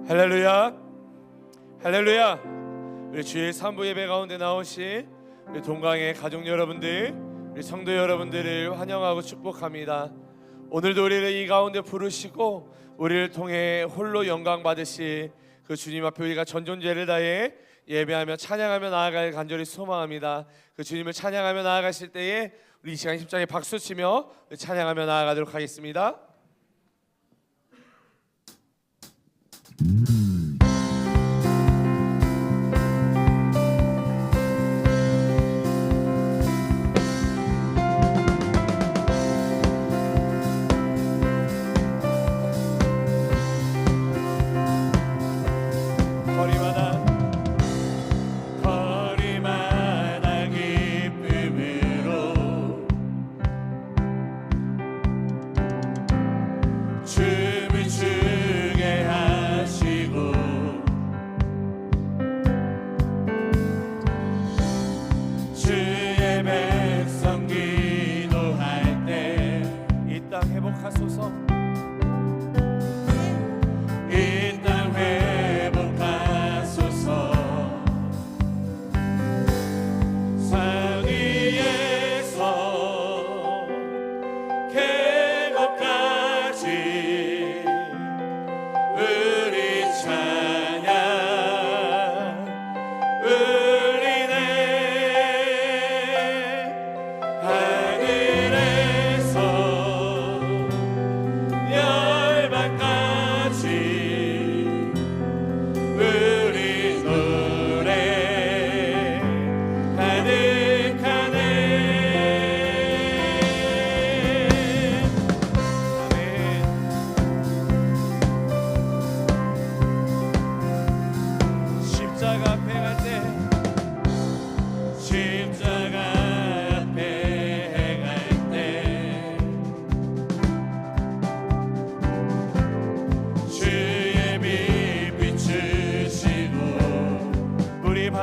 할렐루야, 할렐루야. 우리 주일 3부 예배 가운데 나오신 우리 동강의 가족 여러분들, 우리 성도 여러분들을 환영하고 축복합니다. 오늘도 우리를 이 가운데 부르시고 우리를 통해 홀로 영광 받으실 그 주님 앞에 우리가 전존재를 다해 예배하며 찬양하며 나아갈 간절히 소망합니다. 그 주님을 찬양하며 나아가실 때에 우리 이 시간 십장에 박수치며 찬양하며 나아가도록 하겠습니다.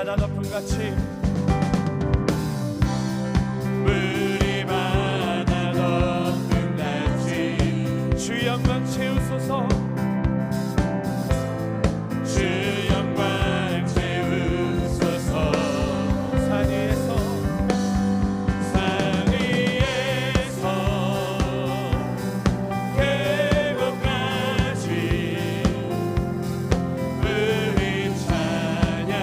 바다 덮음같이 물이 바다 덮음같이 주 영광 채우소서 주 영광 채우소서 산 위에서 계곡까지 우리 찬양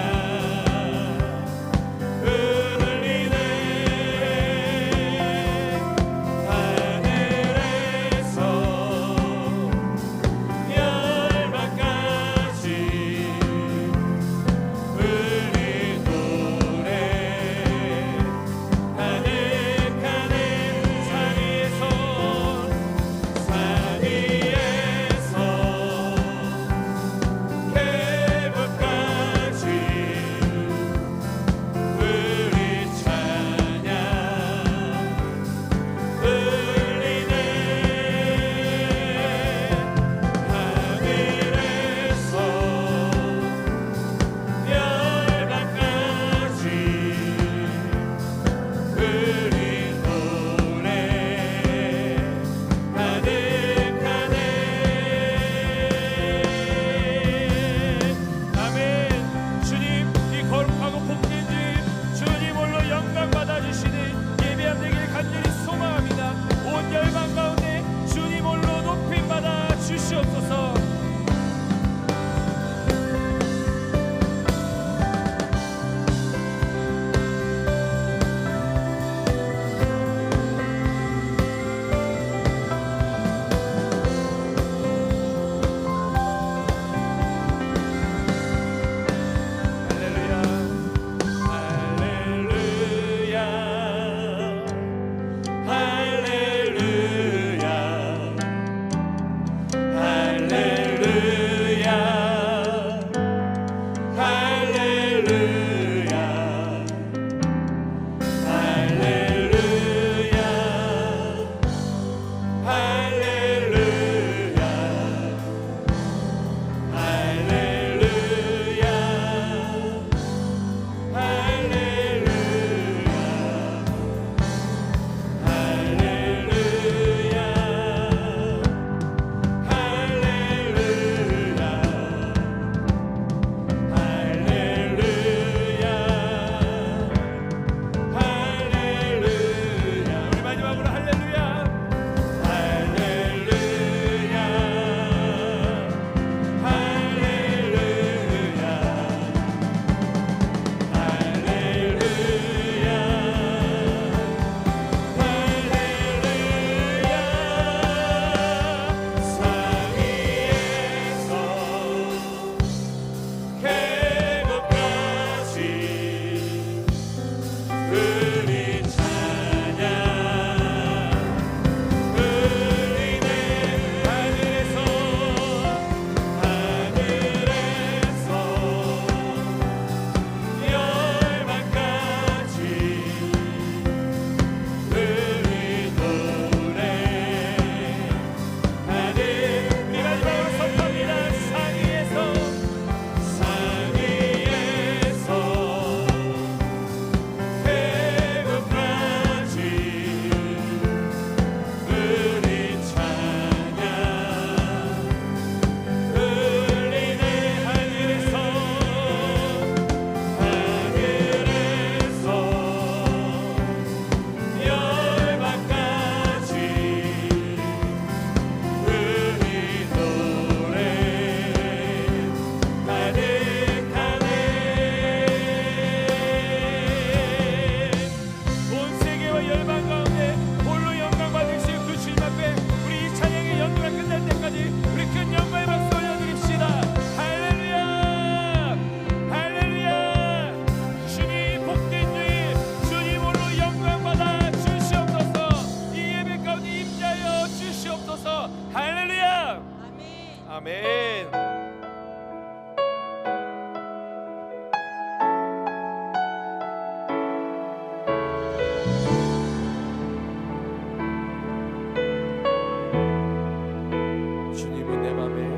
아멘. 주님은 내 맘에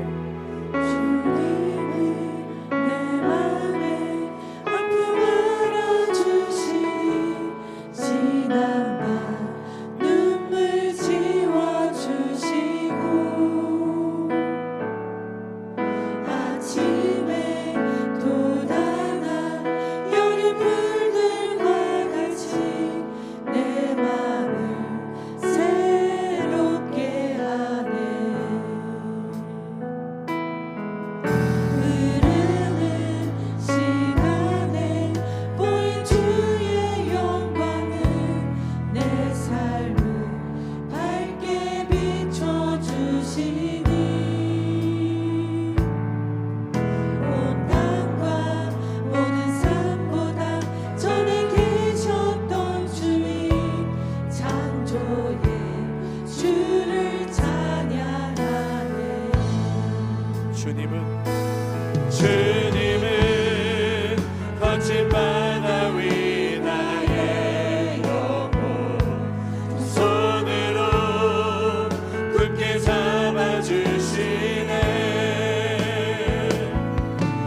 주님은 거친 바다 위 나의 영혼 두 손으로 굳게 잡아주시네.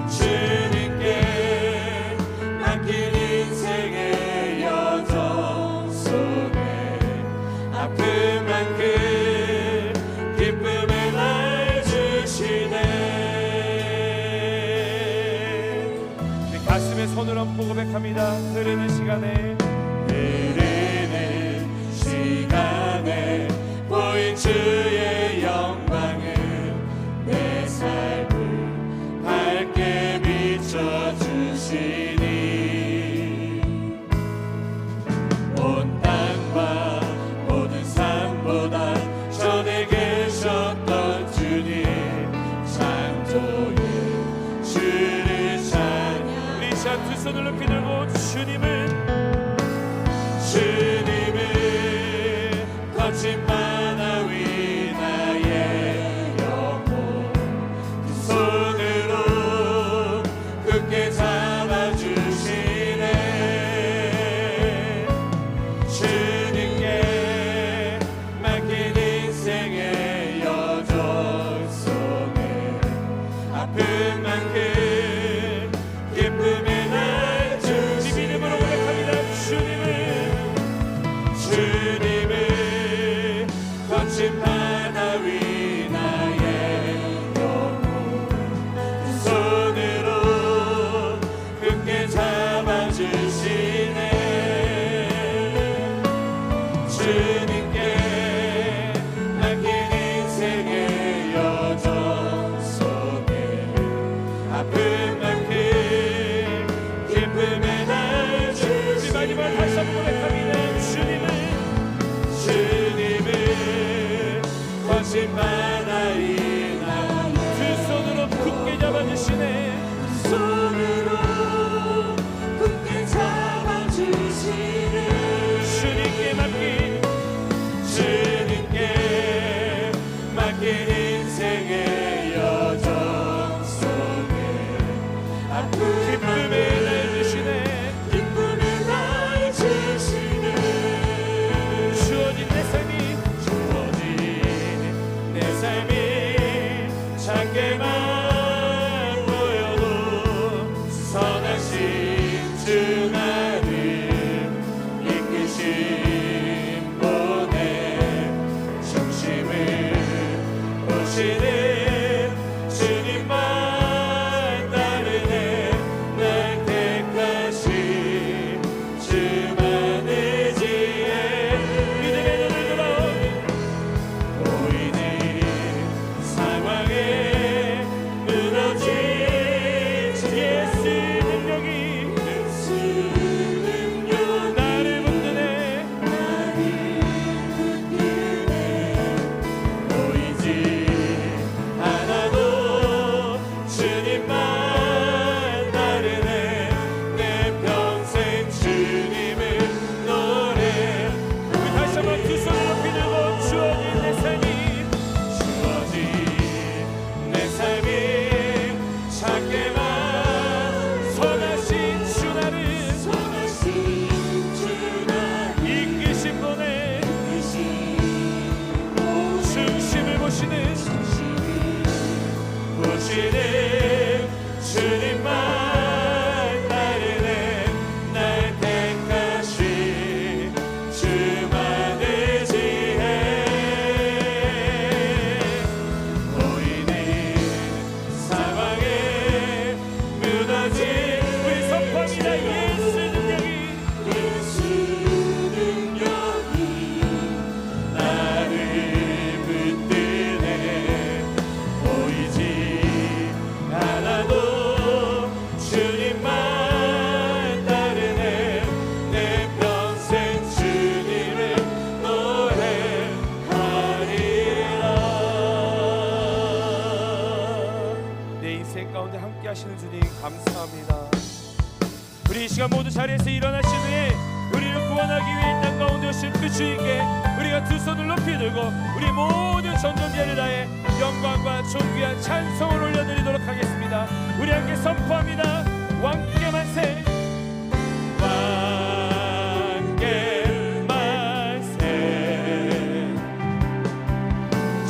주님께 맡긴 인생의 여정 속에 아픈 만큼 기쁨의 날 주시네. 가슴에 손을 얹고 고백합니다. 흐르는 시간에 보인 주의 영광은 내 삶을 밝게 비춰주시니 온 땅과 모든 삶보다 전에 계셨던 주님 창조의 주를 찬양. 우리 자 두 손을 높이 들고 주님은 거친 바다 위 나의 영혼 두 손으로 굳게 잡아주시네. 주님께 맡긴 인생의 여정 속에 아픈 만큼 기쁨의 날 주님 이름으로 고백합니다. 주님은 거친 바다 위 나의 영혼 두 손으로 굳게 잡아주시네. 주님께 맡긴 인생의 여정 속에 아픈 만큼 기쁨의 날 주님 마지막 다시 한번 고백합니다. 주님은 거친 바다 위 나의 두 손으로 굳게 잡아주시네. 두 손으로 굳게 잡아주시네. 주님께 맡긴 인생의 여정 속에 아픈 기쁨의 날 주시네. 기쁨의 날 주시네. 주어진 내 삶이 작게만 보여도 선하신 주 나를 이끄신 분의 중심을 보시는 주님만 따르네. 날 택하신 주만 의지해 믿음의 눈을 돌아오니 보이는 상황에 무너진 예수 능력이 나를 붙드네. 보이지 인생 가운데 함께 하시는 주님 감사합니다. 우리 이 시간 모두 자리에서 일어나신 후에 우리를 구원하기 위해 이 땅 가운데 오신 그 주님께 우리가 두 손을 높이 들고 우리 모든 전전제를 다해 영광과 존귀한 찬송을 올려드리도록 하겠습니다. 우리 함께 선포합니다. 왕께 만세, 왕께 만세.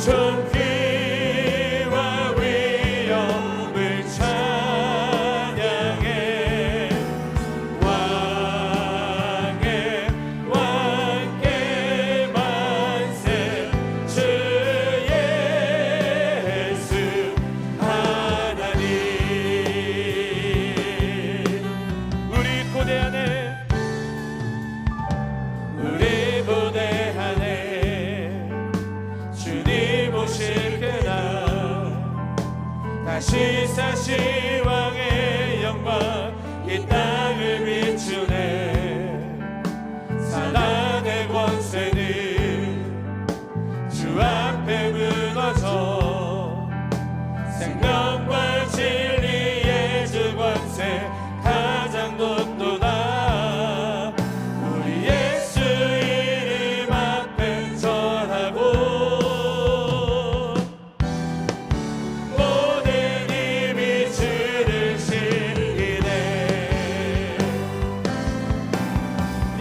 존귀와 위엄을 찬양해. 왕께 만세. 주 예수 하나님. 우리 고대 안에 주님 오실 그날 다시 사시 왕의 영광 이 땅을 비추네. 사단의 권세는 주 앞에 무너져 생명과 진리의 주 권세 가장 높도다. 우리 예수 이름 앞에 절하고 모든 힘이 주를 신기네.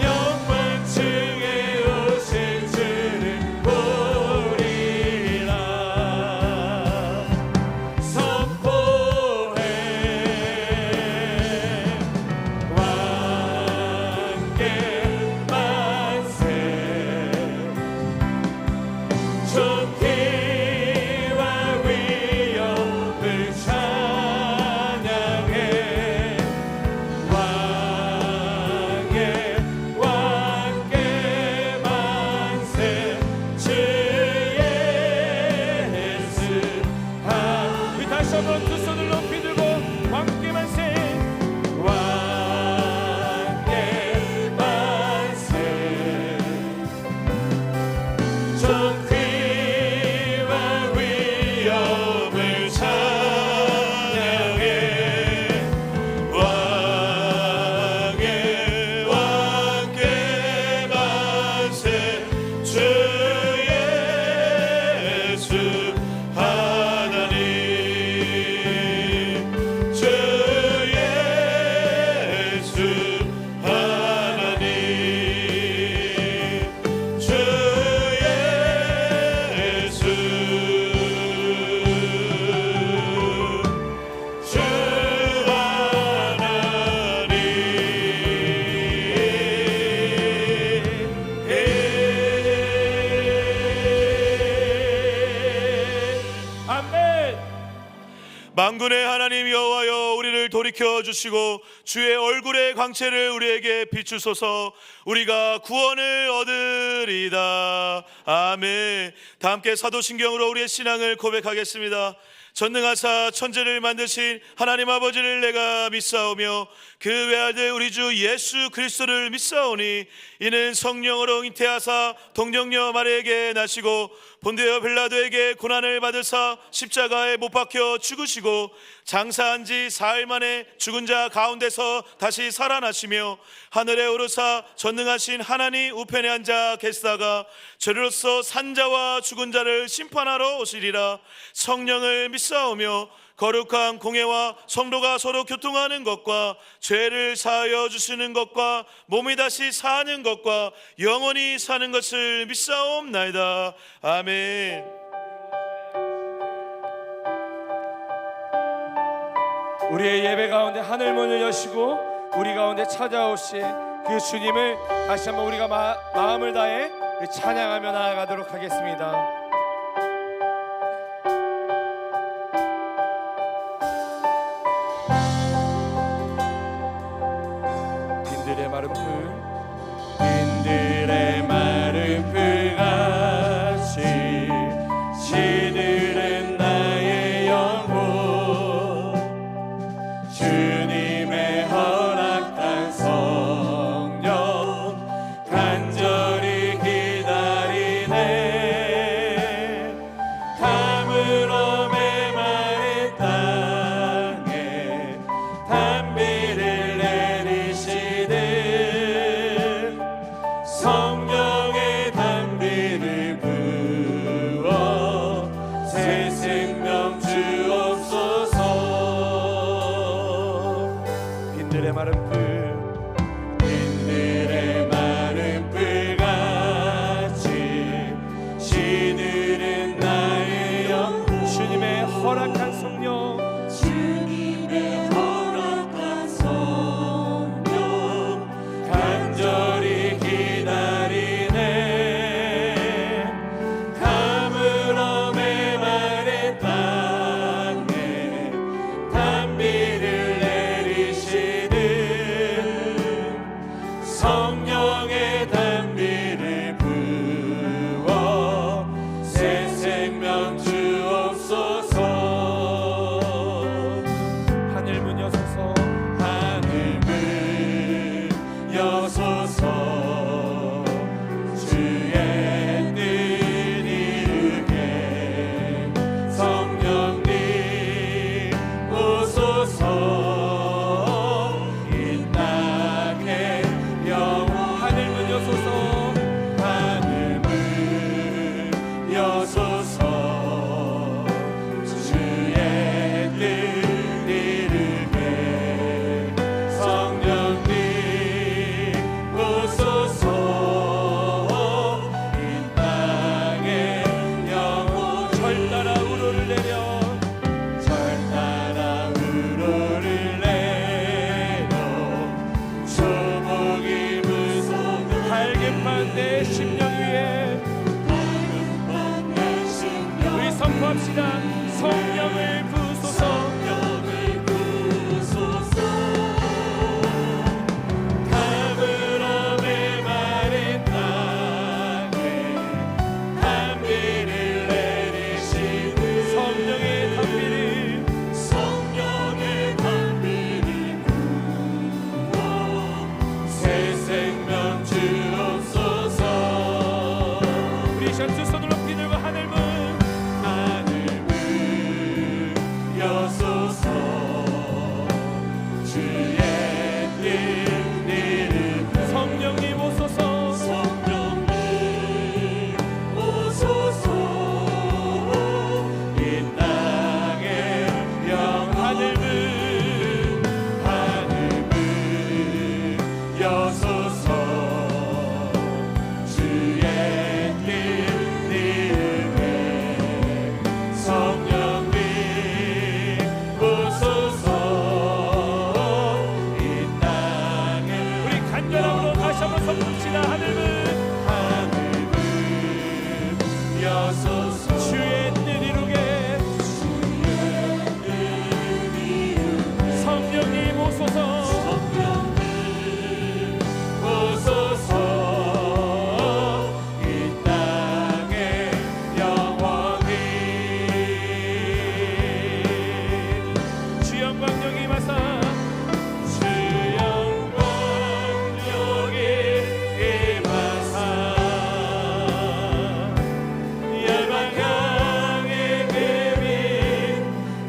영광 중에 오실 주를 보리라. 선포해. 왕께 만세. 존귀와 위엄을 찬양해. 왕께 만세. 주 예수. 우리 다시 한번 두 손을 높이 들고 왕께 만세. 왕께 만세. 존귀와 위엄을 찬양해. 왕께 만세. 주 예수 하나님. 주 예수 하나님. 주 예수. 주 하나님. 아멘. 만군의 하나님 여호와여, 우리를 돌이켜 주시고 주의 얼굴의 광채를 우리에게 비추소서. 우리가 구원을 얻으리다. 아멘. 다 함께 사도신경으로 우리의 신앙을 고백하겠습니다. 전능하사 천지를 만드신 하나님 아버지를 내가 믿사오며 그 외아들 우리 주 예수 그리스도를 믿사오니 이는 성령으로 잉태하사 동정녀 마리아에게 나시고 본디오 빌라도에게 고난을 받으사 십자가에 못 박혀 죽으시고 장사한 지 사흘 만에 죽은 자 가운데서 다시 살아나시며 하늘에 오르사 전능하신 하나님 우편에 앉아 계시다가 죄로서 산자와 죽은 자를 심판하러 오시리라. 성령을 믿사오며 거룩한 공예와 성도가 서로 교통하는 것과 죄를 사하여 주시는 것과 몸이 다시 사는 것과 영원히 사는 것을 믿사옵나이다. 아멘. 우리의 예배 가운데 하늘 문을 여시고 우리 가운데 찾아오신 그 주님을 다시 한번 우리가 마음을 다해 찬양하며 나아가도록 하겠습니다. 빈들의 마른 풀, 빈들의 마른 풀 같이 시들은 나의 영혼, 주님의 허락한 성령 간절히 기다리네. 마른 풀 빈들의 마른 풀같이 시들은 나의 영혼 주님의 허락한 성령 주님의 허락한 성령 간절히 기다리네 가물어 메마른 땅에 단비를 내리시는 성령의 단비를 부어 새 생명 주옵소서 하늘 문 여소서 하늘 문 여소서 주의 뜻 이루게 성령님 오소서 이 땅의 영원 하늘 문 여소서 하늘 문 여소서 주의 뜻 이루게 성령님 오소서 이 땅의 영원 절 따라 우로를 내려 절 따라 우로를 내려 조목이 무서운 밝은 밤 내 심령 위에 우리 선포합시다. 성령을 부소서 가물어 메마른 땅에 단비를 내리시는 성령의 단비를 부어 새 생명 주옵소서 우리 셔츠 손을 높이 들고 하늘 문 하늘 문 여소서 주의 뜻 이루게 성령님 오소서 성령님 오소서 이 땅의 하늘 영원 문 하늘 문 여소서 주의 뜻 이루게 성령님 오소서 이 땅의 우리 간절함으로 다시 한번 선포합시다. 하늘 문 하늘 문 여소서 주의 뜻 이루게 성령님 오소서 오소서 이 땅에 영원히 주영광령이 마사 주영광력이 임하사 열방 향해 금이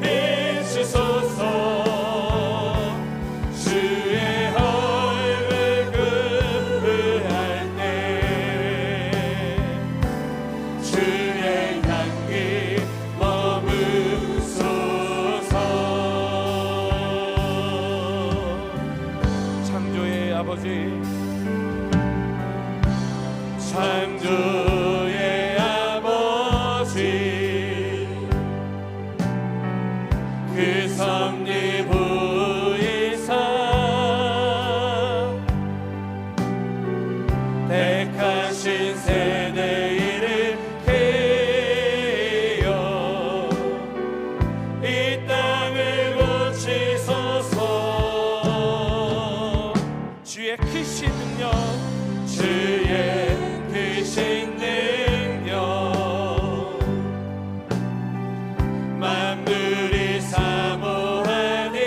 비추소서 주의 얼굴 그할 때 주의 향기 머무소서 창조의 아버지 창조의 아버지 그 섭리 보이사 택하신 세대를 헤어 이 땅을 고치소서 주의 크신 능력 주의 크신 능력 만물이 사모하니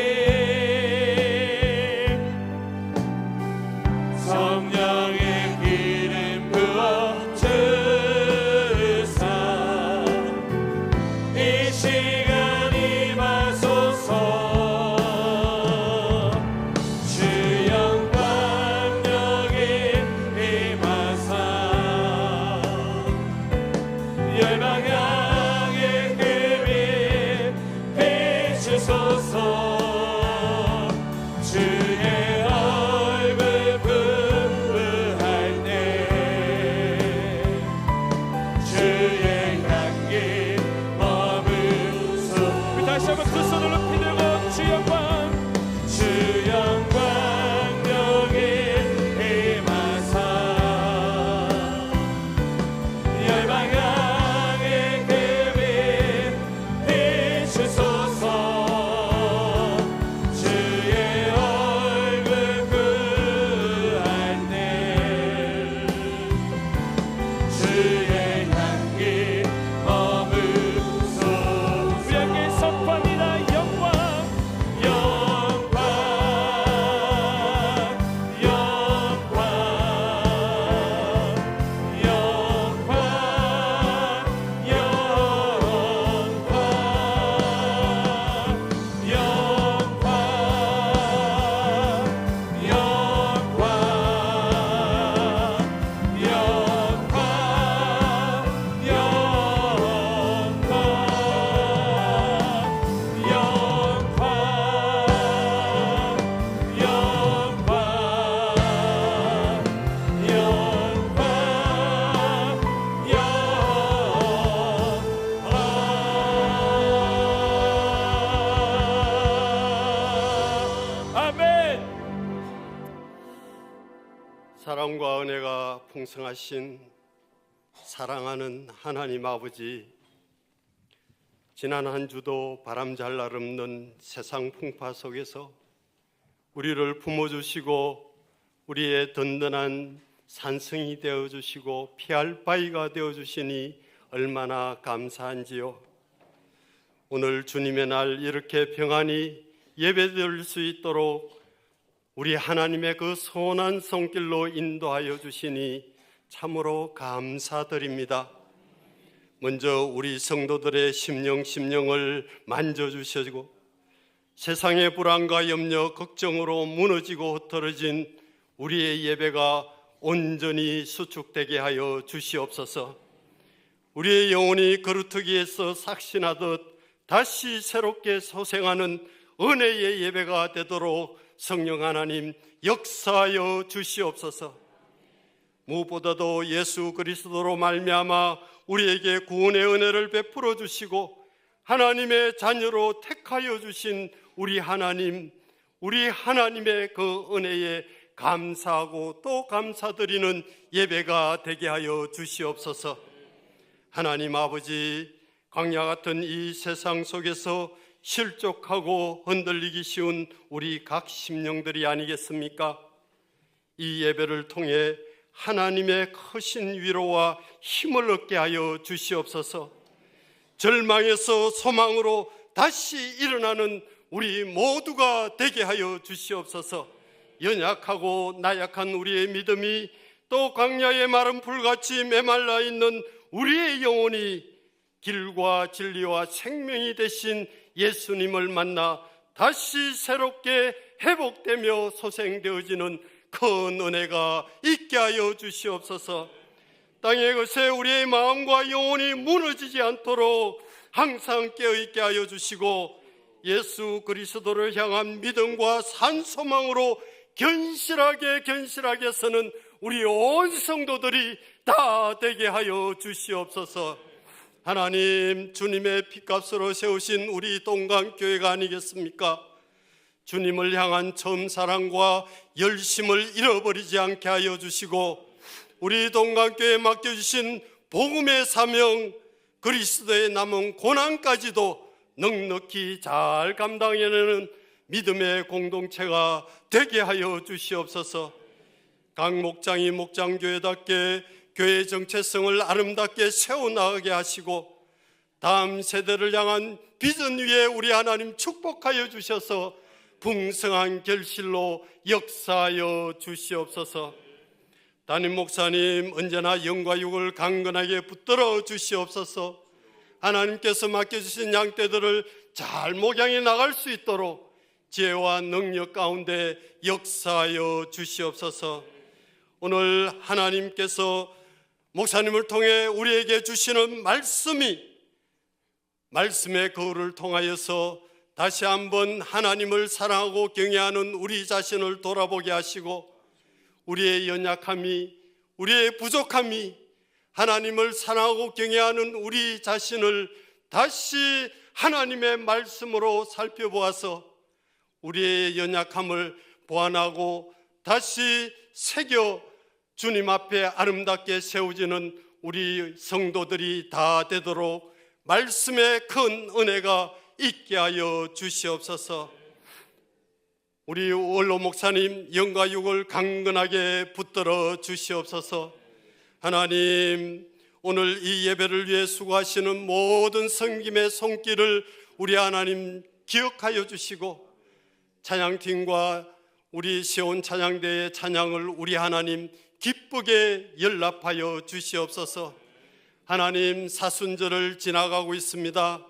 성령의 기름 부어 주사 이 시간 임하소서 주 영광력이 임하사 열방 향해 금이 사랑과 은혜가 풍성하신 사랑하는 하나님 아버지, 지난 한 주도 바람 잘 날 없는 세상 풍파 속에서 우리를 품어주시고 우리의 든든한 산성이 되어주시고 피할 바위가 되어주시니 얼마나 감사한지요. 오늘 주님의 날 이렇게 평안히 예배드릴 수 있도록 우리 하나님의 그 선한 손길로 인도하여 주시니 참으로 감사드립니다. 먼저 우리 성도들의 심령을 만져주시고 세상의 불안과 염려, 걱정으로 무너지고 흩어진 우리의 예배가 온전히 수축되게 하여 주시옵소서. 우리의 영혼이 거루터기에서 삭신하듯 다시 새롭게 소생하는 은혜의 예배가 되도록 성령 하나님 역사하여 주시옵소서. 무엇보다도 예수 그리스도로 말미암아 우리에게 구원의 은혜를 베풀어 주시고 하나님의 자녀로 택하여 주신 우리 하나님의 그 은혜에 감사하고 또 감사드리는 예배가 되게 하여 주시옵소서. 하나님 아버지, 광야 같은 이 세상 속에서 실족하고 흔들리기 쉬운 우리 각 심령들이 아니겠습니까? 이 예배를 통해 하나님의 크신 위로와 힘을 얻게 하여 주시옵소서. 절망에서 소망으로 다시 일어나는 우리 모두가 되게 하여 주시옵소서. 연약하고 나약한 우리의 믿음이 또 광야의 마른 불같이 메말라 있는 우리의 영혼이 길과 진리와 생명이 되신 예수님을 만나 다시 새롭게 회복되며 소생되어지는 큰 은혜가 있게 하여 주시옵소서. 땅의 것에 우리의 마음과 영혼이 무너지지 않도록 항상 깨어있게 하여 주시고 예수 그리스도를 향한 믿음과 산소망으로 견실하게 서는 우리 온 성도들이 다 되게 하여 주시옵소서. 하나님, 주님의 피값으로 세우신 우리 동강교회가 아니겠습니까? 주님을 향한 처음 사랑과 열심을 잃어버리지 않게 하여 주시고 우리 동강교회에 맡겨주신 복음의 사명, 그리스도의 남은 고난까지도 넉넉히 잘 감당해내는 믿음의 공동체가 되게 하여 주시옵소서. 각 목장이 목장교회답게 교회의 정체성을 아름답게 세워나가게 하시고 다음 세대를 향한 비전 위에 우리 하나님 축복하여 주셔서 풍성한 결실로 역사하여 주시옵소서. 담임 목사님 언제나 영과 육을 강건하게 붙들어 주시옵소서. 하나님께서 맡겨주신 양떼들을 잘 목양해 나갈 수 있도록 지혜와 능력 가운데 역사하여 주시옵소서. 오늘 하나님께서 목사님을 통해 우리에게 주시는 말씀의 거울을 통하여서 다시 한번 하나님을 사랑하고 경외하는 우리 자신을 돌아보게 하시고 우리의 연약함이, 우리의 부족함이 하나님을 사랑하고 경외하는 우리 자신을 다시 하나님의 말씀으로 살펴보아서 우리의 연약함을 보완하고 다시 새겨 주님 앞에 아름답게 세워지는 우리 성도들이 다 되도록 말씀의 큰 은혜가 있게 하여 주시옵소서. 우리 원로 목사님 영과 육을 강건하게 붙들어 주시옵소서. 하나님, 오늘 이 예배를 위해 수고하시는 모든 성김의 손길을 우리 하나님 기억하여 주시고 찬양팀과 우리 시온 찬양대의 찬양을 우리 하나님 기쁘게 연락하여 주시옵소서. 하나님, 사순절을 지나가고 있습니다.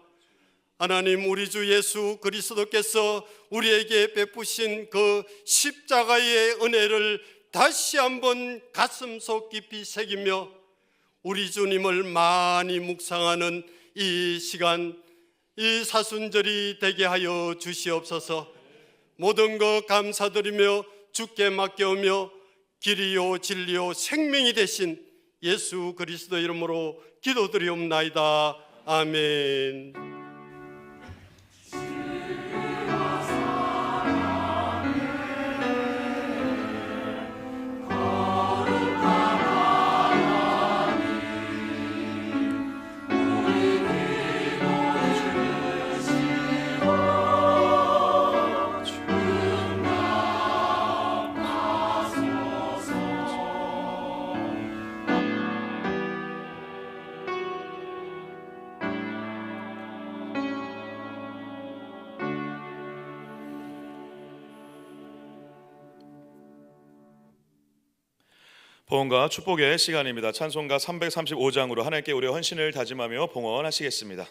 하나님, 우리 주 예수 그리스도께서 우리에게 베푸신 그 십자가의 은혜를 다시 한번 가슴속 깊이 새기며 우리 주님을 많이 묵상하는 이 시간, 이 사순절이 되게 하여 주시옵소서. 모든 것 감사드리며 주께 맡겨오며 길이요 진리요 생명이 되신 예수 그리스도 이름으로 기도드리옵나이다. 아멘. 거룩하게 봉헌과 축복의 시간입니다. 찬송가 335장으로 하나님께 우리의 헌신을 다짐하며 봉헌하시겠습니다.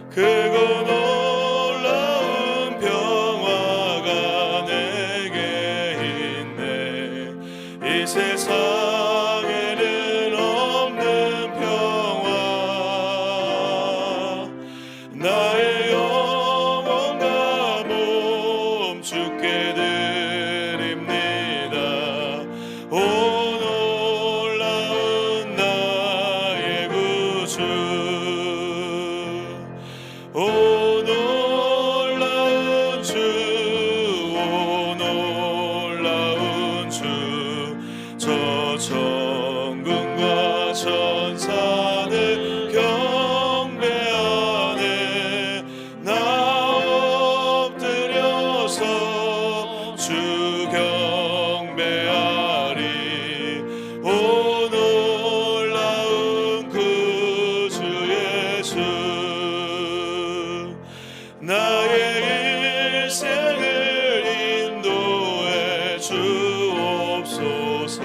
크고 놀라운 평화가 내게 있네. 이 세상에는 없는 평화. 나의 영혼과 몸 주께 드립니다. 오 놀라운 나의 구주. 오 놀라운 주, 오 놀라운 주, 저 천군과 천사들 경배하네. 나 엎드려서 주 경배하리. 오 놀라운 구주 예수. 나의 일생을 인도해 주옵소서.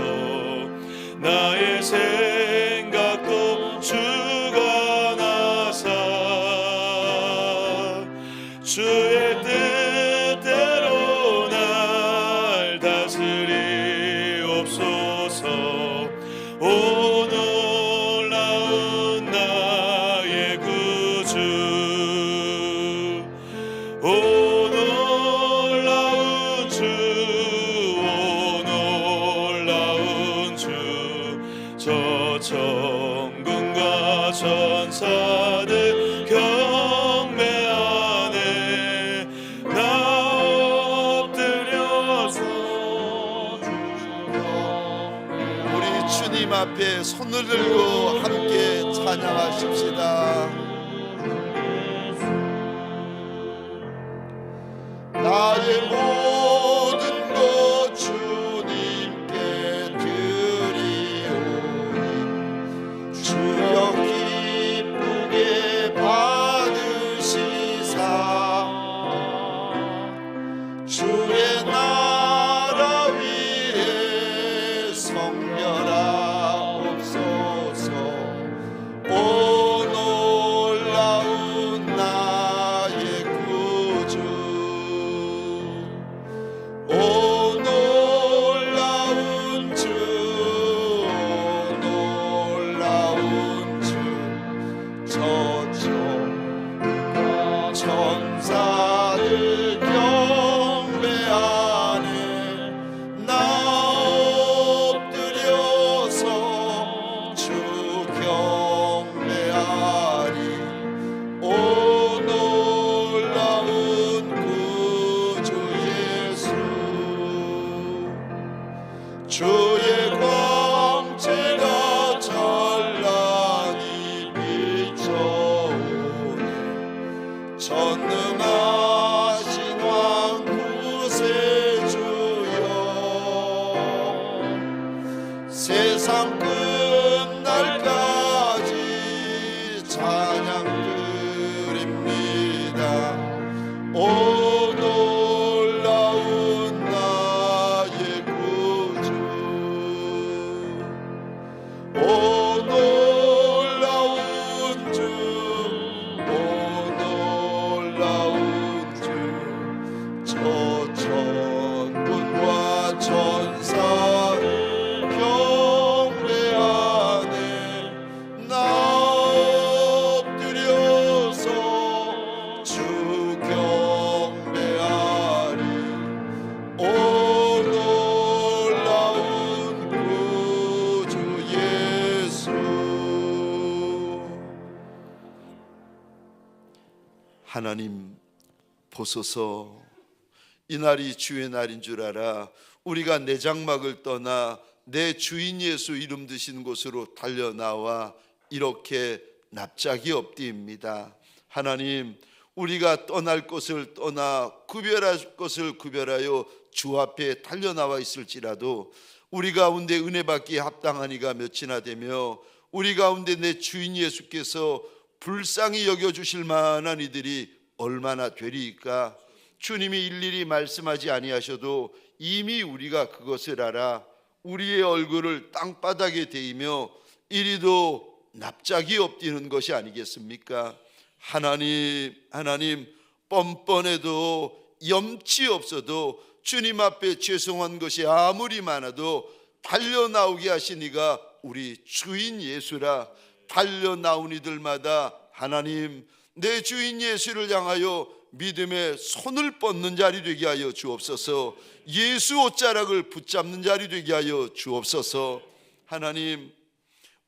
나의 생각도 주가 나사 주의 뜻대로 날 다스리옵소서. 오 놀라운 나의 구주. 오 놀라운 주, 오 놀라운 주, 저 천군과 천사들 경배하네. 나 엎드려서 우리 주님 앞에 손을 들고 함께 찬양하십시다. 나의 모든 것 주님께 드리오니 주여 기쁘게 받으시사 주의 나라 위에 성결하옵소서. 오 놀라운 나의 구주. 오 놀라운 주, 오 놀라운 주, 저쪽 천사들 경배하네. 나 엎드려서 주 경배하리. 오 놀라운 구주 예수. 주의 광채가 찬란히 비춰오네. 전능하신 왕 구세주여. 세상 끝날까지 찬양 드립니다. 오 놀라운 나의 구주. 오 놀라운 주, 오 놀라운 주, 저 천군과 천사 경배하네. 나 엎드려서 주 경배하리. 오 놀라운 구주 예수. 하나님 보소서. 이날이 주의 날인 줄 알아 우리가 내 장막을 떠나 내 주인 예수 이름 드신 곳으로 달려나와 이렇게 납작이 엎디입니다. 하나님, 우리가 떠날 것을 떠나 구별할 것을 구별하여 주 앞에 달려나와 있을지라도 우리 가운데 은혜 받기에 합당한 이가 몇이나 되며 우리 가운데 내 주인 예수께서 불쌍히 여겨주실 만한 이들이 얼마나 되리이까. 주님이 일일이 말씀하지 아니하셔도 이미 우리가 그것을 알아 우리의 얼굴을 땅바닥에 대이며 이리도 납작이 엎드리는 것이 아니겠습니까? 하나님 뻔뻔해도 염치 없어도 주님 앞에 죄송한 것이 아무리 많아도 달려나오게 하신 이가 우리 주인 예수라. 달려나온 이들마다 하나님 내 주인 예수를 향하여 믿음의 손을 뻗는 자리 되게 하여 주옵소서. 예수 옷자락을 붙잡는 자리 되게 하여 주옵소서. 하나님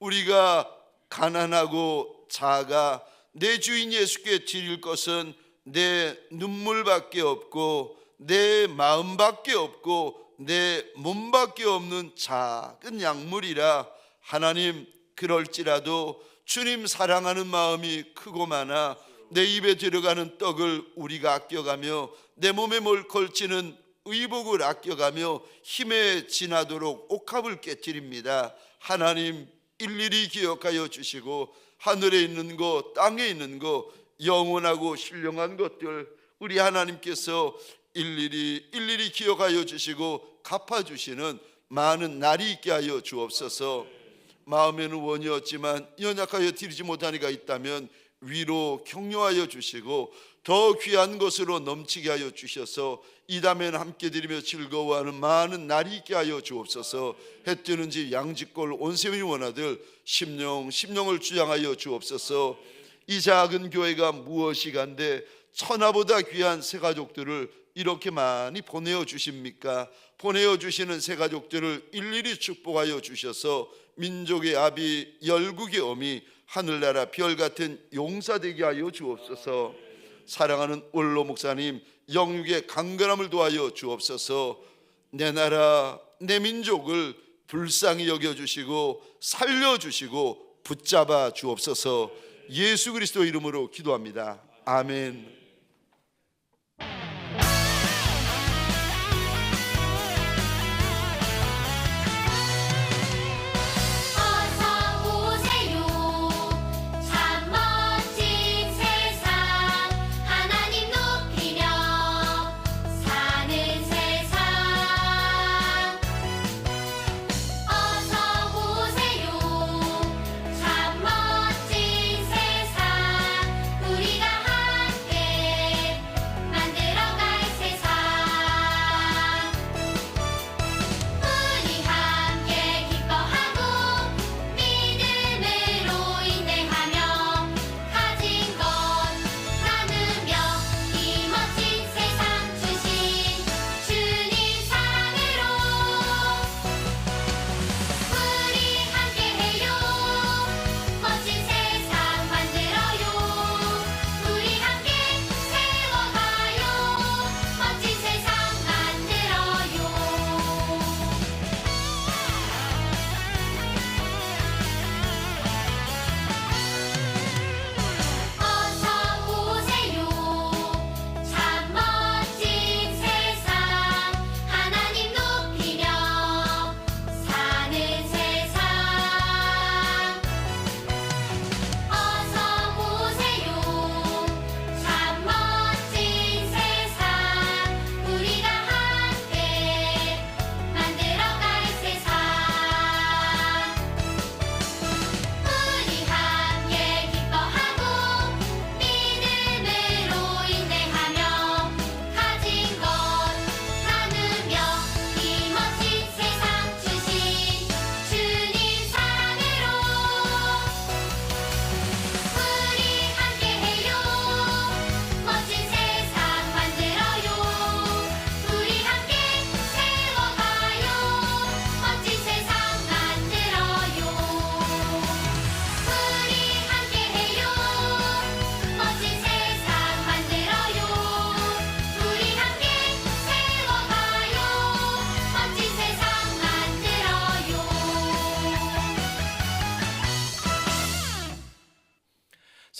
우리가 가난하고 작아 내 주인 예수께 드릴 것은 내 눈물밖에 없고 내 마음밖에 없고 내 몸밖에 없는 작은 약물이라. 하나님 그럴지라도 주님 사랑하는 마음이 크고 많아 내 입에 들어가는 떡을 우리가 아껴가며 내 몸에 걸치는 의복을 아껴가며 힘에 지나도록 옥합을 깨뜨립니다. 하나님 일일이 기억하여 주시고 하늘에 있는 것 땅에 있는 것 영원하고 신령한 것들 우리 하나님께서 일일이 기억하여 주시고 갚아주시는 많은 날이 있게 하여 주옵소서. 마음에는 원이 없지만 연약하여 드리지 못한 이가 있다면 위로 격려하여 주시고 더 귀한 것으로 넘치게 하여 주셔서 이 다음에는 함께 드리며 즐거워하는 많은 날이 있게 하여 주옵소서. 해 뜨는 집 양지골 온세민이 원하들 심령을 주장하여 주옵소서. 이 작은 교회가 무엇이간데 천하보다 귀한 새 가족들을 이렇게 많이 보내어 주십니까? 보내어 주시는 새 가족들을 일일이 축복하여 주셔서 민족의 아비 열국의 어미 하늘나라 별 같은 용사되게 하여 주옵소서. 사랑하는 올로 목사님 영육의 강건함을 도하여 주옵소서. 내 나라 내 민족을 불쌍히 여겨주시고 살려주시고 붙잡아 주옵소서. 예수 그리스도 이름으로 기도합니다. 아멘. 우리가 함께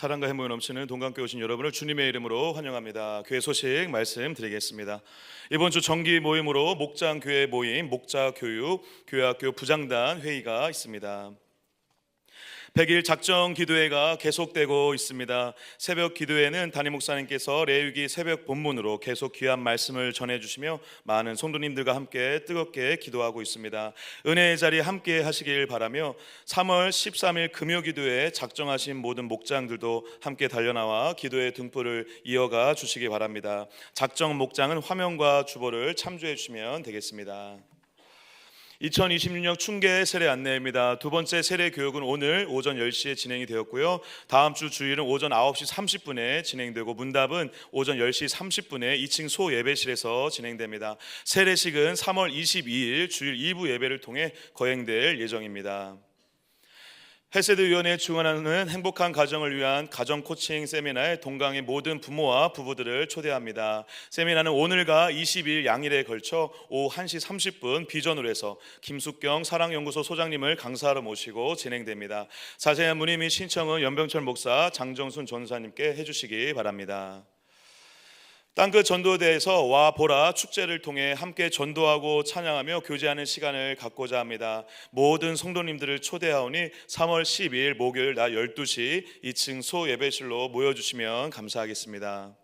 사랑과 행복이 넘치는 동강교회 오신 여러분을 주님의 이름으로 환영합니다. 교회 소식 말씀드리겠습니다. 이번 주 정기 모임으로 목장교회 모임, 목자교육, 교회학교 부장단 회의가 있습니다. 100일 작정 기도회가 계속되고 있습니다. 새벽 기도회는 담임 목사님께서 레위기 새벽 본문으로 계속 귀한 말씀을 전해주시며 많은 성도님들과 함께 뜨겁게 기도하고 있습니다. 은혜의 자리에 함께 하시길 바라며 3월 13일 금요 기도회에 작정하신 모든 목장들도 함께 달려나와 기도의 등불을 이어가 주시기 바랍니다. 작정 목장은 화면과 주보를 참조해 주시면 되겠습니다. 2026년 충계 세례 안내입니다. 두 번째 세례 교육은 오늘 오전 10시에 진행이 되었고요. 다음 주 주일은 오전 9시 30분에 진행되고 문답은 오전 10시 30분에 2층 소 예배실에서 진행됩니다. 세례식은 3월 22일 주일 2부 예배를 통해 거행될 예정입니다. 헤세드위원회에 주관하는 행복한 가정을 위한 가정 코칭 세미나에 동강의 모든 부모와 부부들을 초대합니다. 세미나는 오늘과 20일 양일에 걸쳐 오후 1시 30분 비전홀에서 김숙경 사랑연구소 소장님을 강사로 모시고 진행됩니다. 자세한 문의 및 신청은 연병철 목사, 장정순 전사님께 해주시기 바랍니다. 땅끝 전도대에서 와 보라 축제를 통해 함께 전도하고 찬양하며 교제하는 시간을 갖고자 합니다. 모든 성도님들을 초대하오니 3월 12일 목요일 낮 12시 2층 소 예배실로 모여주시면 감사하겠습니다.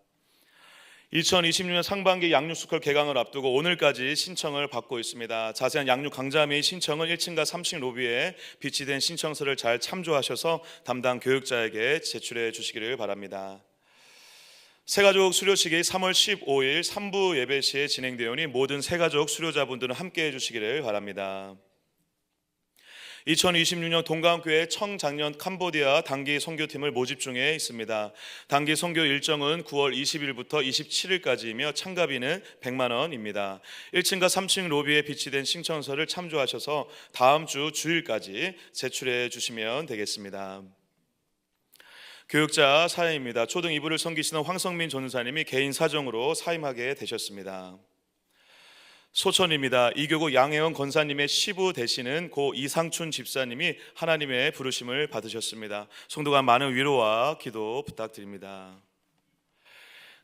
2026년 상반기 양육스쿨 개강을 앞두고 오늘까지 신청을 받고 있습니다. 자세한 양육 강좌 및 신청은 1층과 3층 로비에 비치된 신청서를 잘 참조하셔서 담당 교육자에게 제출해 주시기를 바랍니다. 새가족 수료식이 3월 15일 3부 예배 시에 진행되오니 모든 새가족 수료자분들은 함께해 주시기를 바랍니다. 2026년 동강교회 청작년 캄보디아 단기 선교팀을 모집 중에 있습니다. 단기 선교 일정은 9월 20일부터 27일까지이며 참가비는 100만 원입니다. 1층과 3층 로비에 비치된 신청서를 참조하셔서 다음 주 주일까지 제출해 주시면 되겠습니다. 교육자 사연입니다. 초등 2부를 섬기시는 황성민 전사님이 개인 사정으로 사임하게 되셨습니다. 소천입니다. 이교구 양혜원 권사님의 시부 되시는 고 이상춘 집사님이 하나님의 부르심을 받으셨습니다. 성도가 많은 위로와 기도 부탁드립니다.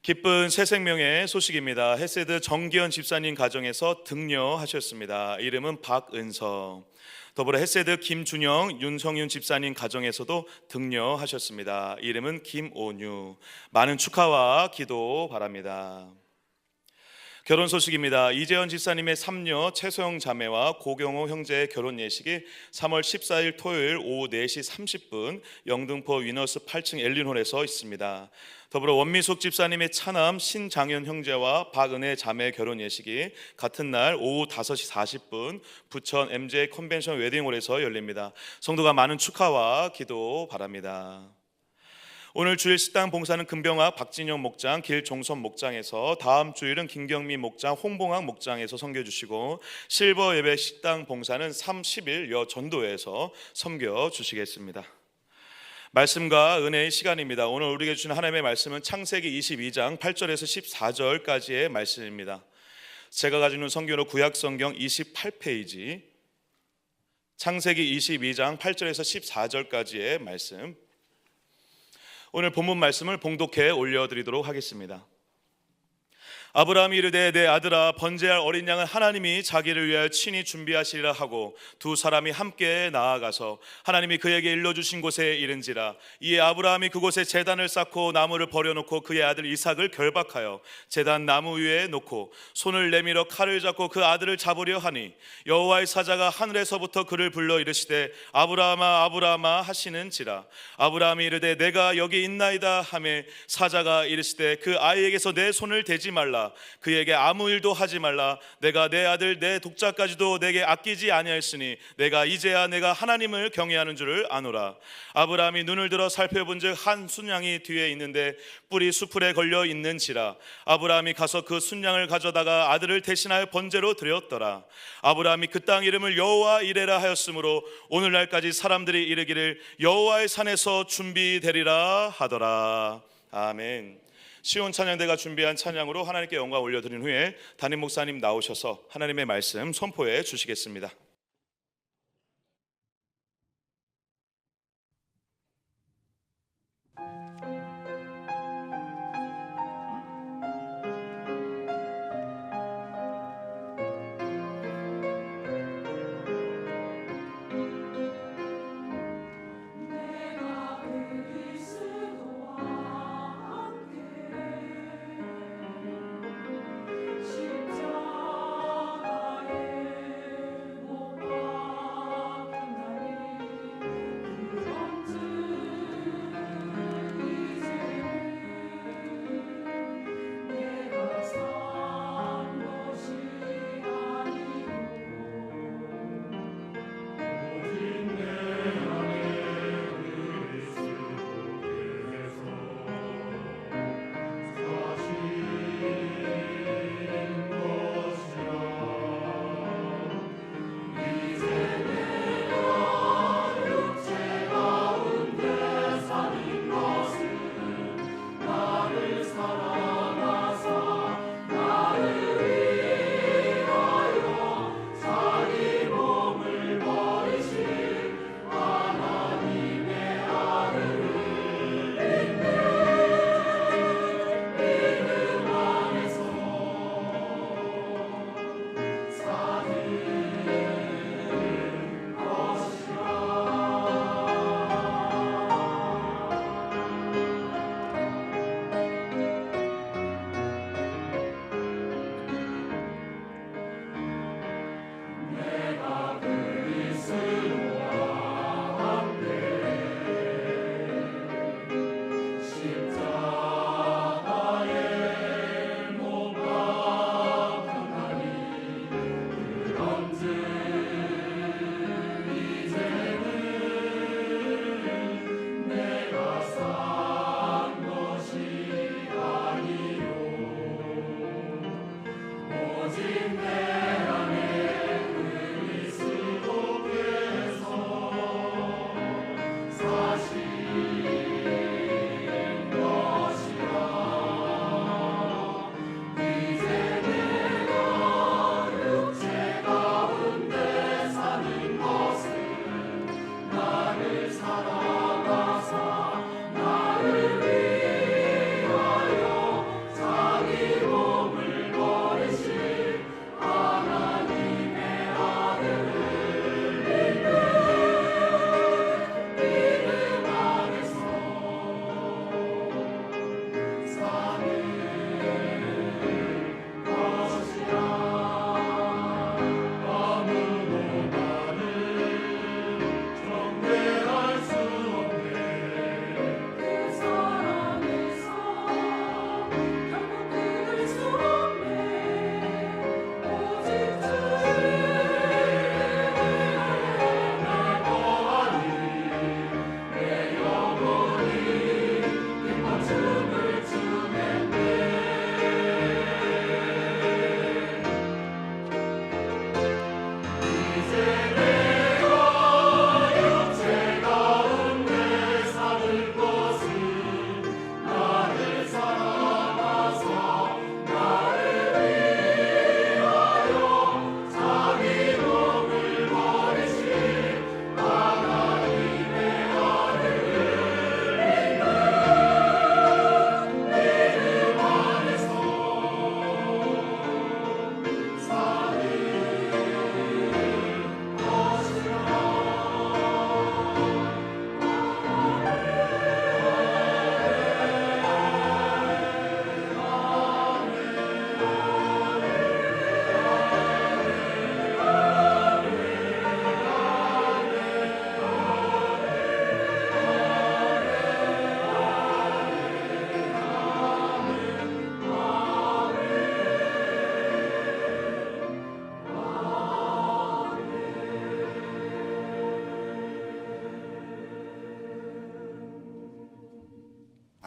기쁜 새 생명의 소식입니다. 헤세드 정기현 집사님 가정에서 등려하셨습니다. 이름은 박은서. 더불어 헤세드 김준영, 윤성윤 집사님 가정에서도 등려하셨습니다. 이름은 김오뉴. 많은 축하와 기도 바랍니다. 결혼 소식입니다. 이재현 집사님의 3녀 최소영 자매와 고경호 형제의 결혼 예식이 3월 14일 토요일 오후 4시 30분 영등포 위너스 8층 엘린홀에서 있습니다. 더불어 원미숙 집사님의 차남 신장현 형제와 박은혜 자매 결혼 예식이 같은 날 오후 5시 40분 부천 MJ 컨벤션 웨딩홀에서 열립니다. 성도가 많은 축하와 기도 바랍니다. 오늘 주일 식당 봉사는 금병학 박진영 목장, 길종선 목장에서, 다음 주일은 김경미 목장, 홍봉학 목장에서 섬겨주시고, 실버 예배 식당 봉사는 30일 여 전도회에서 섬겨주시겠습니다. 말씀과 은혜의 시간입니다. 오늘 우리에게 주신 하나님의 말씀은 창세기 22장 8절에서 14절까지의 말씀입니다. 제가 가지고 있는 성경으로 구약성경 28페이지, 창세기 22장 8절에서 14절까지의 말씀, 오늘 본문 말씀을 봉독해 올려드리도록 하겠습니다. 아브라함이 이르되 내 아들아 번제할 어린 양은 하나님이 자기를 위하여 친히 준비하시리라 하고 두 사람이 함께 나아가서 하나님이 그에게 일러주신 곳에 이른지라. 이에 아브라함이 그곳에 제단을 쌓고 나무를 버려놓고 그의 아들 이삭을 결박하여 제단 나무 위에 놓고 손을 내밀어 칼을 잡고 그 아들을 잡으려 하니 여호와의 사자가 하늘에서부터 그를 불러 이르시되 아브라함아 아브라함아 하시는지라. 아브라함이 이르되 내가 여기 있나이다 하매 사자가 이르시되 그 아이에게서 내 손을 대지 말라. 그에게 아무 일도 하지 말라. 내가 내 아들 내 독자까지도 내게 아끼지 아니하였으니 내가 이제야 내가 하나님을 경외하는 줄을 아노라. 아브라함이 눈을 들어 살펴본즉 한 순양이 뒤에 있는데 뿔이 수풀에 걸려 있는지라. 아브라함이 가서 그 순양을 가져다가 아들을 대신하여 번제로 드렸더라. 아브라함이 그 땅 이름을 여호와 이레라 하였으므로 오늘날까지 사람들이 이르기를 여호와의 산에서 준비되리라 하더라. 아멘. 시온 찬양대가 준비한 찬양으로 하나님께 영광 올려드린 후에 담임 목사님 나오셔서 하나님의 말씀 선포해 주시겠습니다.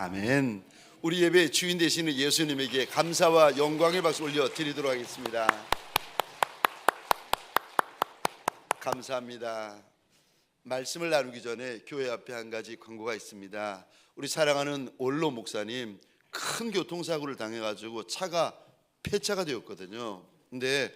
아멘. 우리 예배의 주인 되시는 예수님에게 감사와 영광의 박수 올려 드리도록 하겠습니다. 감사합니다. 말씀을 나누기 전에 교회 앞에 한 가지 광고가 있습니다. 우리 사랑하는 올로 목사님 큰 교통사고를 당해가지고 차가 폐차가 되었거든요. 근데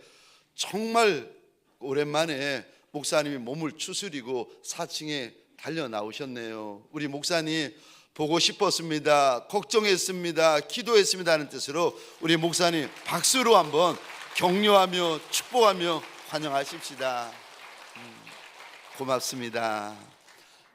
정말 오랜만에 목사님이 몸을 추스리고 4층에 달려 나오셨네요. 우리 목사님 보고 싶었습니다, 걱정했습니다, 기도했습니다 하는 뜻으로 우리 목사님 박수로 한번 격려하며 축복하며 환영하십시다. 고맙습니다.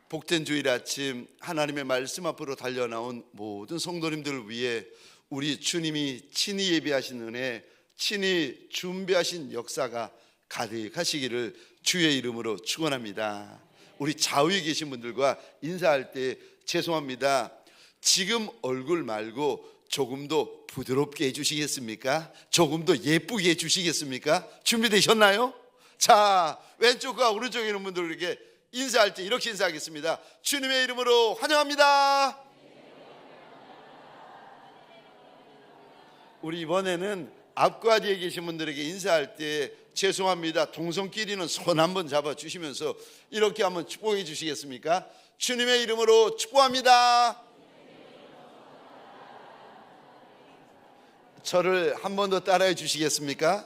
복된 주일 아침 하나님의 말씀 앞으로 달려나온 모든 성도님들을 위해 우리 주님이 친히 예비하신 은혜, 친히 준비하신 역사가 가득하시기를 주의 이름으로 축원합니다. 우리 좌우에 계신 분들과 인사할 때 죄송합니다, 지금 얼굴 말고 조금 더 부드럽게 해주시겠습니까? 조금 더 예쁘게 해주시겠습니까? 준비되셨나요? 자, 왼쪽과 오른쪽에 있는 분들에게 인사할 때 이렇게 인사하겠습니다. 주님의 이름으로 환영합니다. 우리 이번에는 앞과 뒤에 계신 분들에게 인사할 때 죄송합니다, 동성끼리는 손 한번 잡아주시면서 이렇게 한번 축복해 주시겠습니까? 주님의 이름으로 축복합니다. 저를 한 번 더 따라해 주시겠습니까?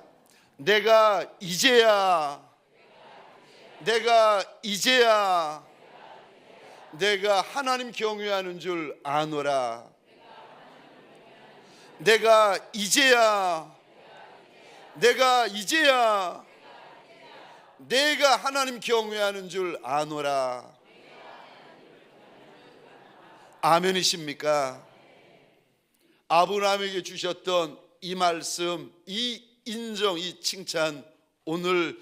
내가 이제야 내가 하나님 경외하는 줄 아노라. 내가 이제야 내가 하나님 경외하는 줄 아노라. 아멘이십니까? 아브라함에게 주셨던 이 말씀, 이 인정, 이 칭찬, 오늘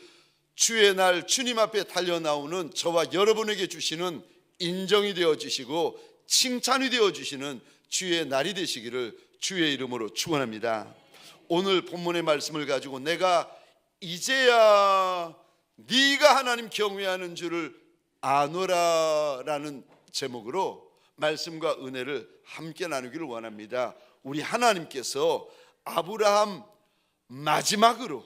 주의 날 주님 앞에 달려 나오는 저와 여러분에게 주시는 인정이 되어 주시고 칭찬이 되어 주시는 주의 날이 되시기를 주의 이름으로 축원합니다. 오늘 본문의 말씀을 가지고 내가 이제야 네가 하나님 경외하는 줄을 아노라라는 제목으로 말씀과 은혜를 함께 나누기를 원합니다. 우리 하나님께서 아브라함 마지막으로,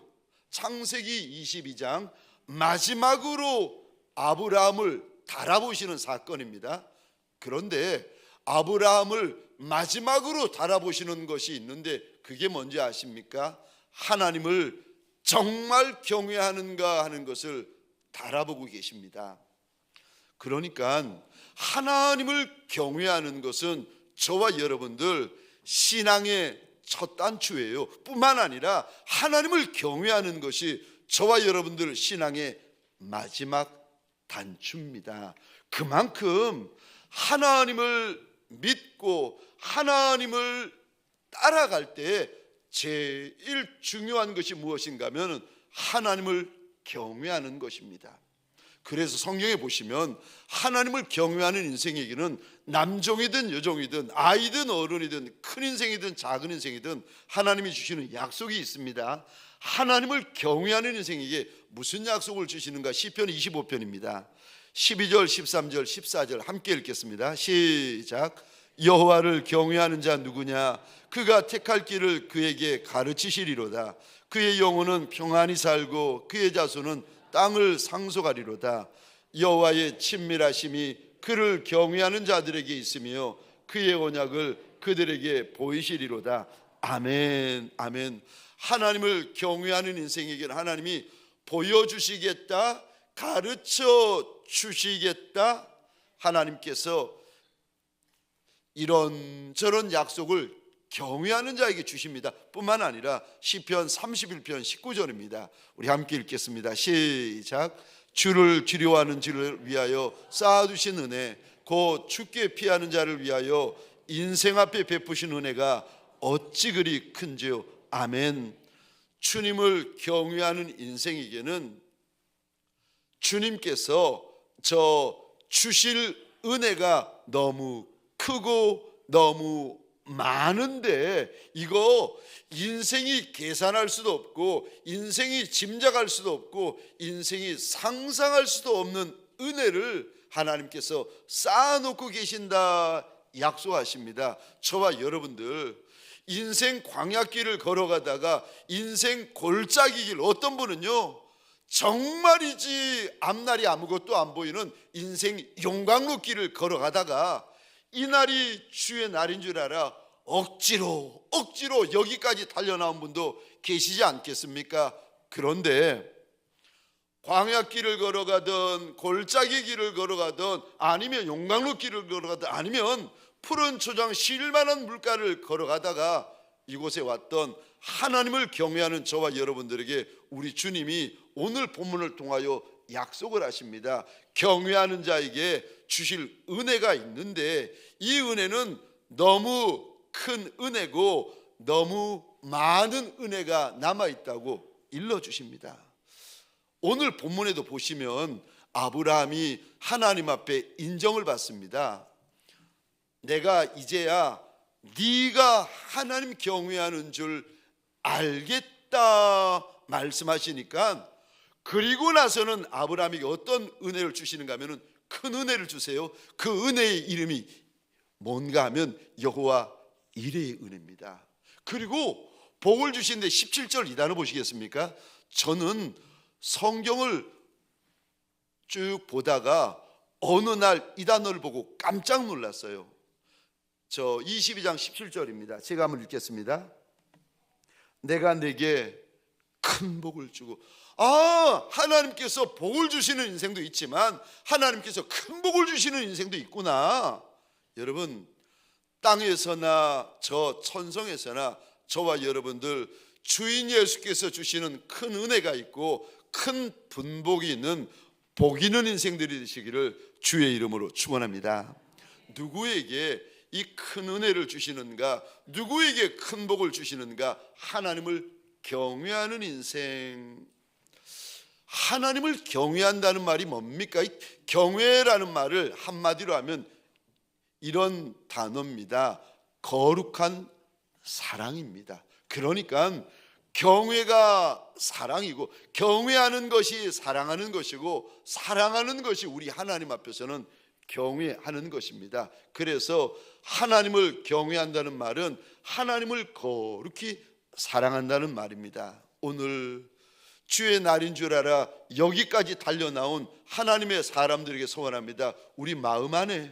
창세기 22장 마지막으로 아브라함을 달아보시는 사건입니다. 그런데 아브라함을 마지막으로 달아보시는 것이 있는데 그게 뭔지 아십니까? 하나님을 정말 경외하는가 하는 것을 달아보고 계십니다. 그러니까 하나님을 경외하는 것은 저와 여러분들 신앙의 첫 단추예요. 뿐만 아니라 하나님을 경외하는 것이 저와 여러분들 신앙의 마지막 단추입니다. 그만큼 하나님을 믿고 하나님을 따라갈 때 제일 중요한 것이 무엇인가 하면 하나님을 경외하는 것입니다. 그래서 성경에 보시면 하나님을 경외하는 인생에게는 남종이든 여종이든 아이든 어른이든 큰 인생이든 작은 인생이든 하나님이 주시는 약속이 있습니다. 하나님을 경외하는 인생에게 무슨 약속을 주시는가? 시편 25편입니다 12절, 13절, 14절 함께 읽겠습니다. 시작. 여호와를 경외하는 자 누구냐? 그가 택할 길을 그에게 가르치시리로다. 그의 영혼은 평안히 살고 그의 자손은 땅을 상속하리로다. 여호와의 친밀하심이 그를 경외하는 자들에게 있으며 그의 언약을 그들에게 보이시리로다. 아멘, 아멘. 하나님을 경외하는 인생에게는 하나님이 보여주시겠다, 가르쳐 주시겠다. 하나님께서 이런저런 약속을 경외하는 자에게 주십니다. 뿐만 아니라 시편 31편 19절입니다. 우리 함께 읽겠습니다. 시작. 주를 두려워하는 자를 위하여 쌓아두신 은혜, 곧 주께 피하는 자를 위하여 인생 앞에 베푸신 은혜가 어찌 그리 큰지요. 아멘. 주님을 경외하는 인생에게는 주님께서 저 주실 은혜가 너무 크고 너무 많은데 이거 인생이 계산할 수도 없고 인생이 짐작할 수도 없고 인생이 상상할 수도 없는 은혜를 하나님께서 쌓아놓고 계신다, 약속하십니다. 저와 여러분들 인생 광야길을 걸어가다가 인생 골짜기 길, 어떤 분은요 정말이지 앞날이 아무것도 안 보이는 인생 용광로 길을 걸어가다가 이날이 주의 날인 줄 알아 억지로 여기까지 달려나온 분도 계시지 않겠습니까? 그런데 광야길을 걸어가든 골짜기 길을 걸어가든 아니면 용광로 길을 걸어가든 아니면 푸른 초장 쉴만한 물가를 걸어가다가 이곳에 왔던 하나님을 경외하는 저와 여러분들에게 우리 주님이 오늘 본문을 통하여 약속을 하십니다. 경외하는 자에게 주실 은혜가 있는데 이 은혜는 너무 큰 은혜고 너무 많은 은혜가 남아있다고 일러주십니다. 오늘 본문에도 보시면 아브라함이 하나님 앞에 인정을 받습니다. 내가 이제야 네가 하나님 경외하는 줄 알겠다 말씀하시니까 그리고 나서는 아브라함에게 어떤 은혜를 주시는가 하면 큰 은혜를 주세요. 그 은혜의 이름이 뭔가 하면 여호와 이레의 은혜입니다. 그리고 복을 주시는데 17절 이 단어 보시겠습니까? 저는 성경을 쭉 보다가 어느 날 이 단어를 보고 깜짝 놀랐어요. 저 22장 17절입니다. 제가 한번 읽겠습니다. 내가 내게 큰 복을 주고, 하나님께서 복을 주시는 인생도 있지만 하나님께서 큰 복을 주시는 인생도 있구나. 여러분, 땅에서나 저 천성에서나 저와 여러분들 주인 예수께서 주시는 큰 은혜가 있고 큰 분복이 있는 복 있는 인생들이 되시기를 주의 이름으로 축원합니다. 누구에게 이 큰 은혜를 주시는가, 누구에게 큰 복을 주시는가? 하나님을 경외하는 인생. 하나님을 경외한다는 말이 뭡니까? 이 경외라는 말을 한마디로 하면 이런 단어입니다. 거룩한 사랑입니다. 그러니까 경외가 사랑이고 경외하는 것이 사랑하는 것이고 사랑하는 것이 우리 하나님 앞에서는 경외하는 것입니다. 그래서 하나님을 경외한다는 말은 하나님을 거룩히 사랑한다는 말입니다. 오늘 주의 날인 줄 알아 여기까지 달려나온 하나님의 사람들에게 소원합니다. 우리 마음 안에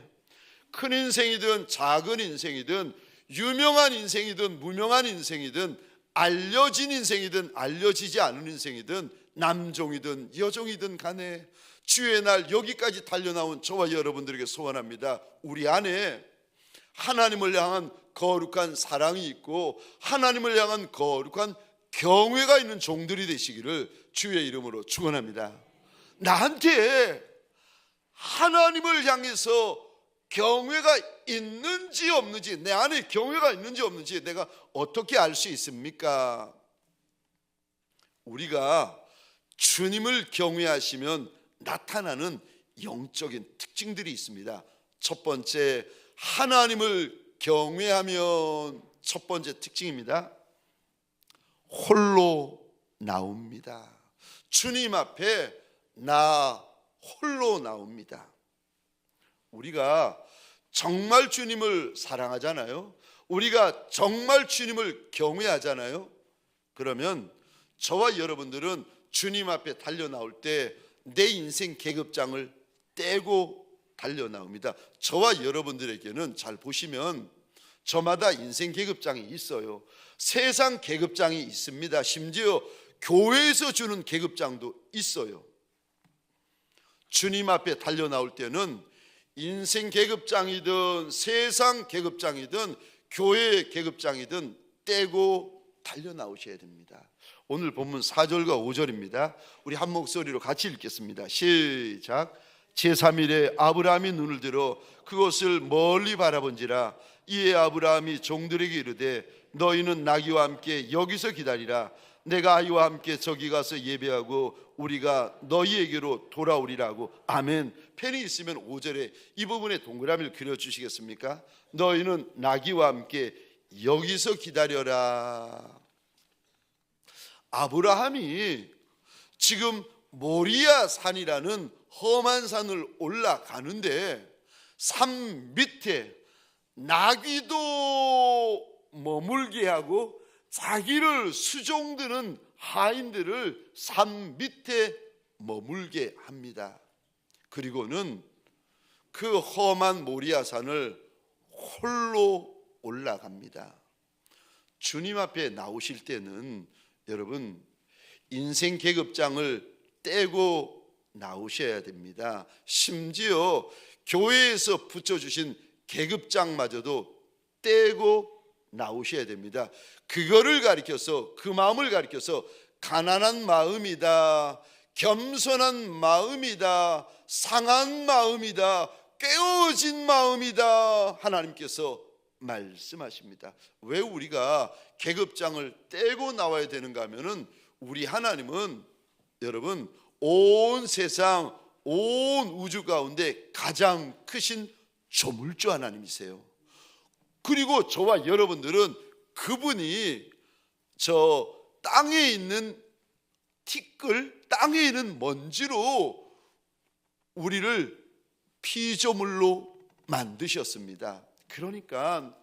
큰 인생이든 작은 인생이든 유명한 인생이든 무명한 인생이든 알려진 인생이든 알려지지 않은 인생이든 남종이든 여종이든 간에 주의 날 여기까지 달려나온 저와 여러분들에게 소원합니다. 우리 안에 하나님을 향한 거룩한 사랑이 있고 하나님을 향한 거룩한 경외가 있는 종들이 되시기를 주의 이름으로 축원합니다. 나한테 하나님을 향해서 경외가 있는지 없는지, 내 안에 경외가 있는지 없는지 내가 어떻게 알 수 있습니까? 우리가 주님을 경외하시면 나타나는 영적인 특징들이 있습니다. 첫 번째, 하나님을 경외하면 첫 번째 특징입니다. 홀로 나옵니다. 주님 앞에 나 홀로 나옵니다. 우리가 정말 주님을 사랑하잖아요. 우리가 정말 주님을 경외하잖아요. 그러면 저와 여러분들은 주님 앞에 달려나올 때 내 인생 계급장을 떼고 달려나옵니다. 저와 여러분들에게는 잘 보시면 저마다 인생 계급장이 있어요. 세상 계급장이 있습니다. 심지어 교회에서 주는 계급장도 있어요. 주님 앞에 달려나올 때는 인생 계급장이든 세상 계급장이든 교회 계급장이든 떼고 달려나오셔야 됩니다. 오늘 본문 4절과 5절입니다. 우리 한 목소리로 같이 읽겠습니다. 시작. 제3일에 아브라함이 눈을 들어 그것을 멀리 바라본지라 이에 아브라함이 종들에게 이르되 너희는 나귀와 함께 여기서 기다리라. 내가 아이와 함께 저기 가서 예배하고 우리가 너희에게로 돌아오리라고. 아멘. 펜이 있으면 5절에 이 부분에 동그라미를 그려주시겠습니까? 너희는 나귀와 함께 여기서 기다려라. 아브라함이 지금 모리아 산이라는 험한 산을 올라가는데 산 밑에 나귀도 머물게 하고 자기를 수종드는 하인들을 산 밑에 머물게 합니다. 그리고는 그 험한 모리아산을 홀로 올라갑니다. 주님 앞에 나오실 때는 여러분 인생 계급장을 떼고 나오셔야 됩니다. 심지어 교회에서 붙여주신 계급장마저도 떼고 나오셔야 됩니다. 그거를 가리켜서, 그 마음을 가리켜서 가난한 마음이다, 겸손한 마음이다, 상한 마음이다, 깨어진 마음이다 하나님께서 말씀하십니다. 왜 우리가 계급장을 떼고 나와야 되는가 하면은 우리 하나님은 여러분 온 세상 온 우주 가운데 가장 크신 조물주 하나님이세요. 그리고 저와 여러분들은 그분이 저 땅에 있는 티끌, 땅에 있는 먼지로 우리를 피조물로 만드셨습니다. 그러니까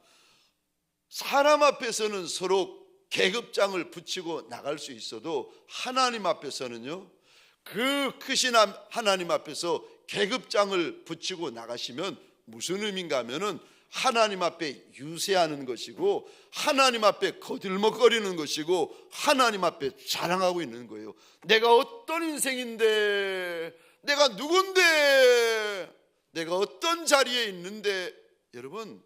사람 앞에서는 서로 계급장을 붙이고 나갈 수 있어도 하나님 앞에서는요, 그 크신 하나님 앞에서 계급장을 붙이고 나가시면 무슨 의미인가 하면은 하나님 앞에 유세하는 것이고 하나님 앞에 거들먹거리는 것이고 하나님 앞에 자랑하고 있는 거예요. 내가 어떤 인생인데, 내가 누군데, 내가 어떤 자리에 있는데. 여러분,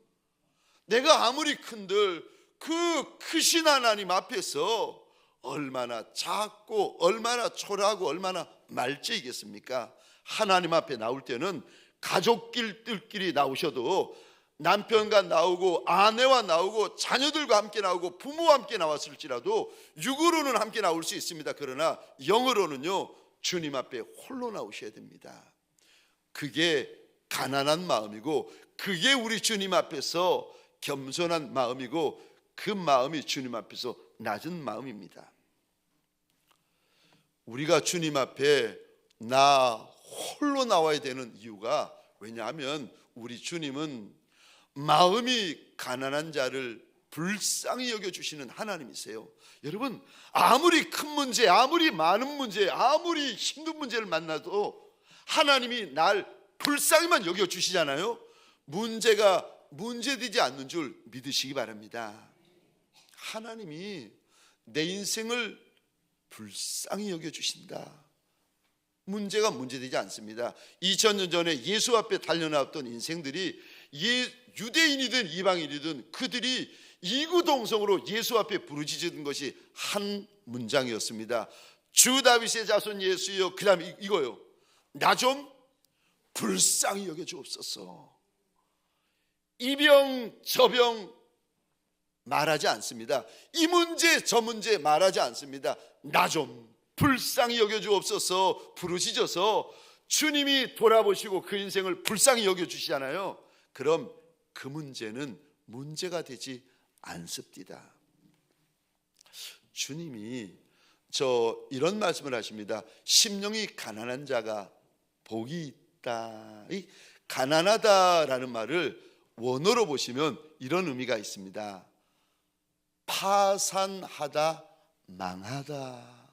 내가 아무리 큰들 그 크신 하나님 앞에서 얼마나 작고 얼마나 초라하고 얼마나 말죄이겠습니까? 하나님 앞에 나올 때는 가족들끼리 나오셔도 남편과 나오고 아내와 나오고 자녀들과 함께 나오고 부모와 함께 나왔을지라도 육으로는 함께 나올 수 있습니다. 그러나 영으로는요, 주님 앞에 홀로 나오셔야 됩니다. 그게 가난한 마음이고 그게 우리 주님 앞에서 겸손한 마음이고 그 마음이 주님 앞에서 낮은 마음입니다. 우리가 주님 앞에 나 홀로 나와야 되는 이유가, 왜냐하면 우리 주님은 마음이 가난한 자를 불쌍히 여겨주시는 하나님이세요. 여러분, 아무리 큰 문제, 아무리 많은 문제, 아무리 힘든 문제를 만나도 하나님이 날 불쌍히만 여겨주시잖아요. 문제가 문제되지 않는 줄 믿으시기 바랍니다. 하나님이 내 인생을 불쌍히 여겨주신다. 문제가 문제되지 않습니다. 2000년 전에 예수 앞에 달려나왔던 인생들이 유대인이든 이방인이든 그들이 이구동성으로 예수 앞에 부르짖은 것이 한 문장이었습니다. 주 다윗의 자손 예수여, 그 다음에 이거요, 나 좀 불쌍히 여겨주옵소서. 이 병 저 병 말하지 않습니다. 이 문제 저 문제 말하지 않습니다. 나 좀 불쌍히 여겨주옵소서 부르짖어서 주님이 돌아보시고 그 인생을 불쌍히 여겨주시잖아요. 그럼 그 문제는 문제가 되지 않습니다. 주님이 이런 말씀을 하십니다. 심령이 가난한 자가 복이 있다. 이 가난하다라는 말을 원어로 보시면 이런 의미가 있습니다. 파산하다, 망하다.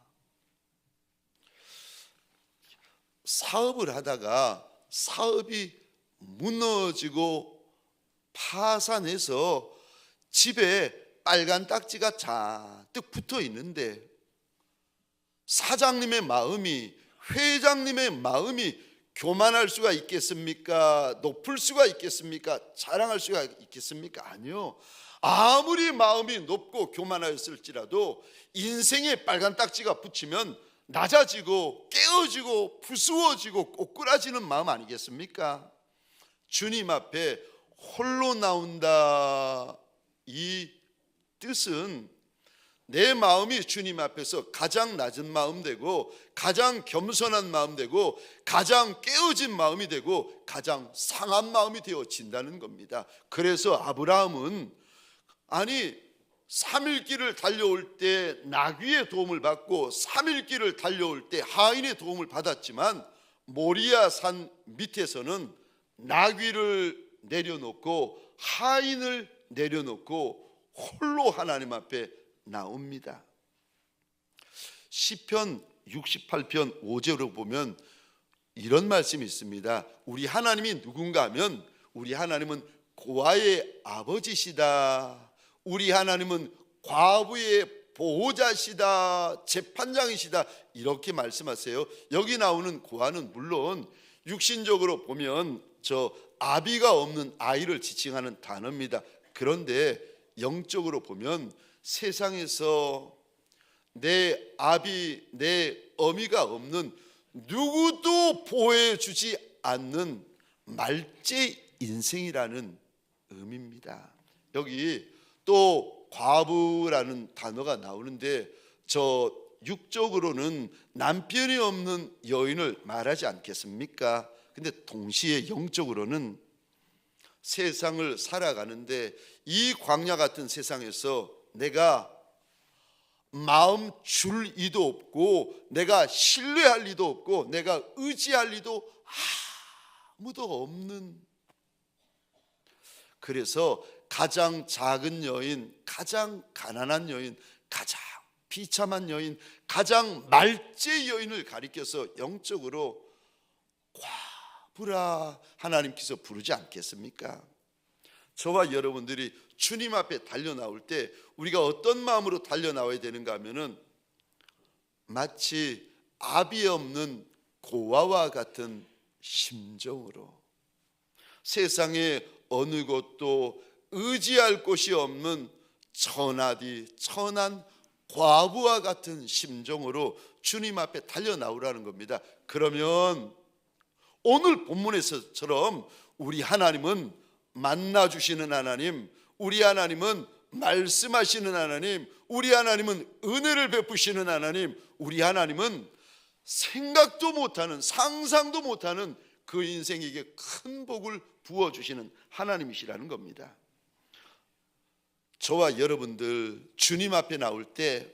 사업을 하다가 사업이 무너지고 파산해서 집에 빨간 딱지가 잔뜩 붙어 있는데 사장님의 마음이, 회장님의 마음이 교만할 수가 있겠습니까? 높을 수가 있겠습니까? 자랑할 수가 있겠습니까? 아니요. 아무리 마음이 높고 교만하였을지라도 인생에 빨간 딱지가 붙이면 낮아지고 깨어지고 부수어지고 꼬꾸라지는 마음 아니겠습니까? 주님 앞에 홀로 나온다, 이 뜻은 내 마음이 주님 앞에서 가장 낮은 마음 되고 가장 겸손한 마음 되고 가장 깨어진 마음이 되고 가장 상한 마음이 되어진다는 겁니다. 그래서 아브라함은 3일 길을 달려올 때 나귀의 도움을 받고 3일 길을 달려올 때 하인의 도움을 받았지만 모리아 산 밑에서는 나귀를 내려놓고 하인을 내려놓고 홀로 하나님 앞에 나옵니다. 시편 68편 5절로 보면 이런 말씀이 있습니다. 우리 하나님이 누군가 하면 우리 하나님은 고아의 아버지시다. 우리 하나님은 과부의 보호자시다, 재판장이시다, 이렇게 말씀하세요. 여기 나오는 고아는 물론 육신적으로 보면 저 아비가 없는 아이를 지칭하는 단어입니다. 그런데 영적으로 보면 세상에서 내 아비, 내 어미가 없는 누구도 보호해 주지 않는 말제 인생이라는 의미입니다. 여기 또 과부라는 단어가 나오는데 저 육적으로는 남편이 없는 여인을 말하지 않겠습니까? 근데 동시에 영적으로는 세상을 살아가는데 이 광야 같은 세상에서 내가 마음 줄 이도 없고 내가 신뢰할 리도 없고 내가 의지할 리도 아무도 없는, 그래서 가장 작은 여인, 가장 가난한 여인, 가장 비참한 여인, 가장 말제 여인을 가리켜서 영적으로 과부라 하나님께서 부르지 않겠습니까? 저와 여러분들이 주님 앞에 달려나올 때 우리가 어떤 마음으로 달려나와야 되는가 하면은 마치 아비 없는 고아와 같은 심정으로 세상에 어느 곳도 의지할 곳이 없는 천하디 천한 과부와 같은 심정으로 주님 앞에 달려나오라는 겁니다. 그러면 오늘 본문에서처럼 우리 하나님은 만나주시는 하나님, 우리 하나님은 말씀하시는 하나님, 우리 하나님은 은혜를 베푸시는 하나님, 우리 하나님은 생각도 못하는, 상상도 못하는 그 인생에게 큰 복을 부어주시는 하나님이시라는 겁니다. 저와 여러분들 주님 앞에 나올 때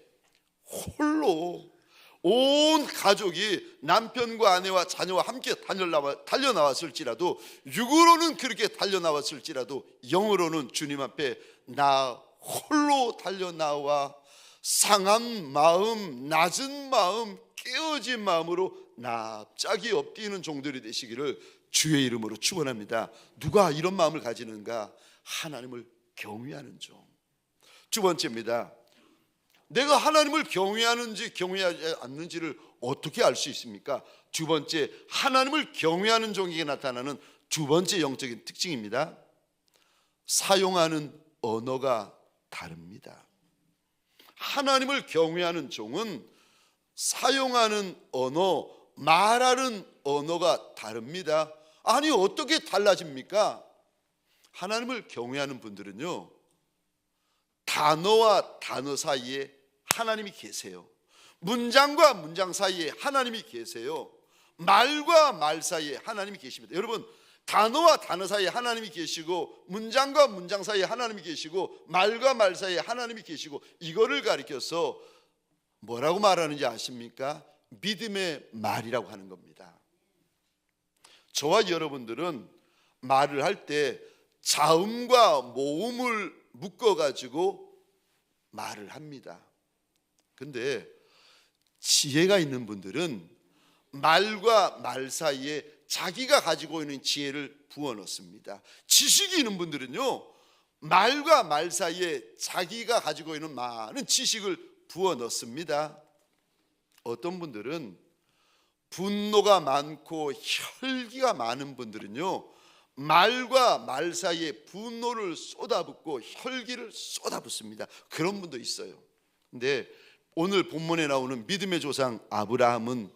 홀로 온 가족이 남편과 아내와 자녀와 함께 달려나왔을지라도, 육으로는 그렇게 달려나왔을지라도 영으로는 주님 앞에 나 홀로 달려나와 상한 마음, 낮은 마음, 깨어진 마음으로 납작이 엎드리는 종들이 되시기를 주의 이름으로 축원합니다. 누가 이런 마음을 가지는가? 하나님을 경외하는 종. 두 번째입니다. 내가 하나님을 경외하는지 경외하지 않는지를 어떻게 알 수 있습니까? 두 번째, 하나님을 경외하는 종에게 나타나는 두 번째 영적인 특징입니다. 사용하는 언어가 다릅니다. 하나님을 경외하는 종은 사용하는 언어, 말하는 언어가 다릅니다. 아니, 어떻게 달라집니까? 하나님을 경외하는 분들은요, 단어와 단어 사이에 하나님이 계세요. 문장과 문장 사이에 하나님이 계세요. 말과 말 사이에 하나님이 계십니다. 여러분, 단어와 단어 사이에 하나님이 계시고, 문장과 문장 사이에 하나님이 계시고, 말과 말 사이에 하나님이 계시고, 이거를 가리켜서 뭐라고 말하는지 아십니까? 믿음의 말이라고 하는 겁니다. 저와 여러분들은 말을 할 때 자음과 모음을 묶어가지고 말을 합니다. 근데 지혜가 있는 분들은 말과 말 사이에 자기가 가지고 있는 지혜를 부어넣습니다. 지식이 있는 분들은요, 말과 말 사이에 자기가 가지고 있는 많은 지식을 부어넣습니다. 어떤 분들은 분노가 많고 혈기가 많은 분들은요, 말과 말 사이에 분노를 쏟아붓고 혈기를 쏟아붓습니다. 그런 분도 있어요. 근데 오늘 본문에 나오는 믿음의 조상 아브라함은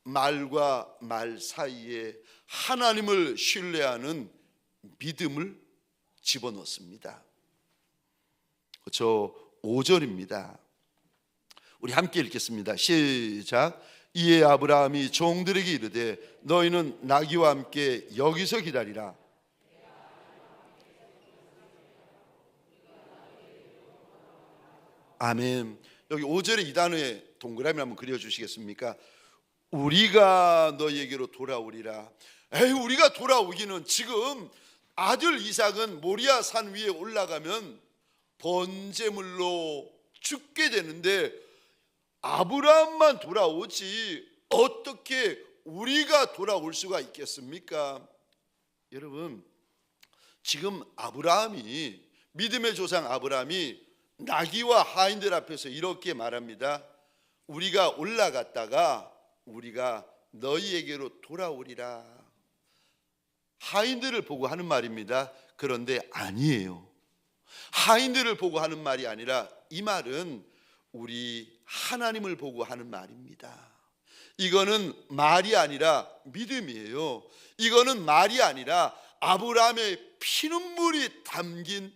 말과 말 사이에 하나님을 신뢰하는 믿음을 집어넣습니다. 저 5절입니다. 우리 함께 읽겠습니다. 시작. 이에 아브라함이 종들에게 이르되 너희는 나귀와 함께 여기서 기다리라. 아멘. 여기 5절에 이 단어에 동그라미 한번 그려주시겠습니까? 우리가 너희에게로 돌아오리라. 에이, 우리가 돌아오기는 지금 아들 이삭은 모리아 산 위에 올라가면 번제물로 죽게 되는데 아브라함만 돌아오지 어떻게 우리가 돌아올 수가 있겠습니까? 여러분, 지금 아브라함이, 믿음의 조상 아브라함이 나귀와 하인들 앞에서 이렇게 말합니다. 우리가 올라갔다가 우리가 너희에게로 돌아오리라. 하인들을 보고 하는 말입니다. 그런데 아니에요. 하인들을 보고 하는 말이 아니라 이 말은 우리 하나님을 보고 하는 말입니다. 이거는 말이 아니라 믿음이에요. 이거는 말이 아니라 아브라함의 피눈물이 담긴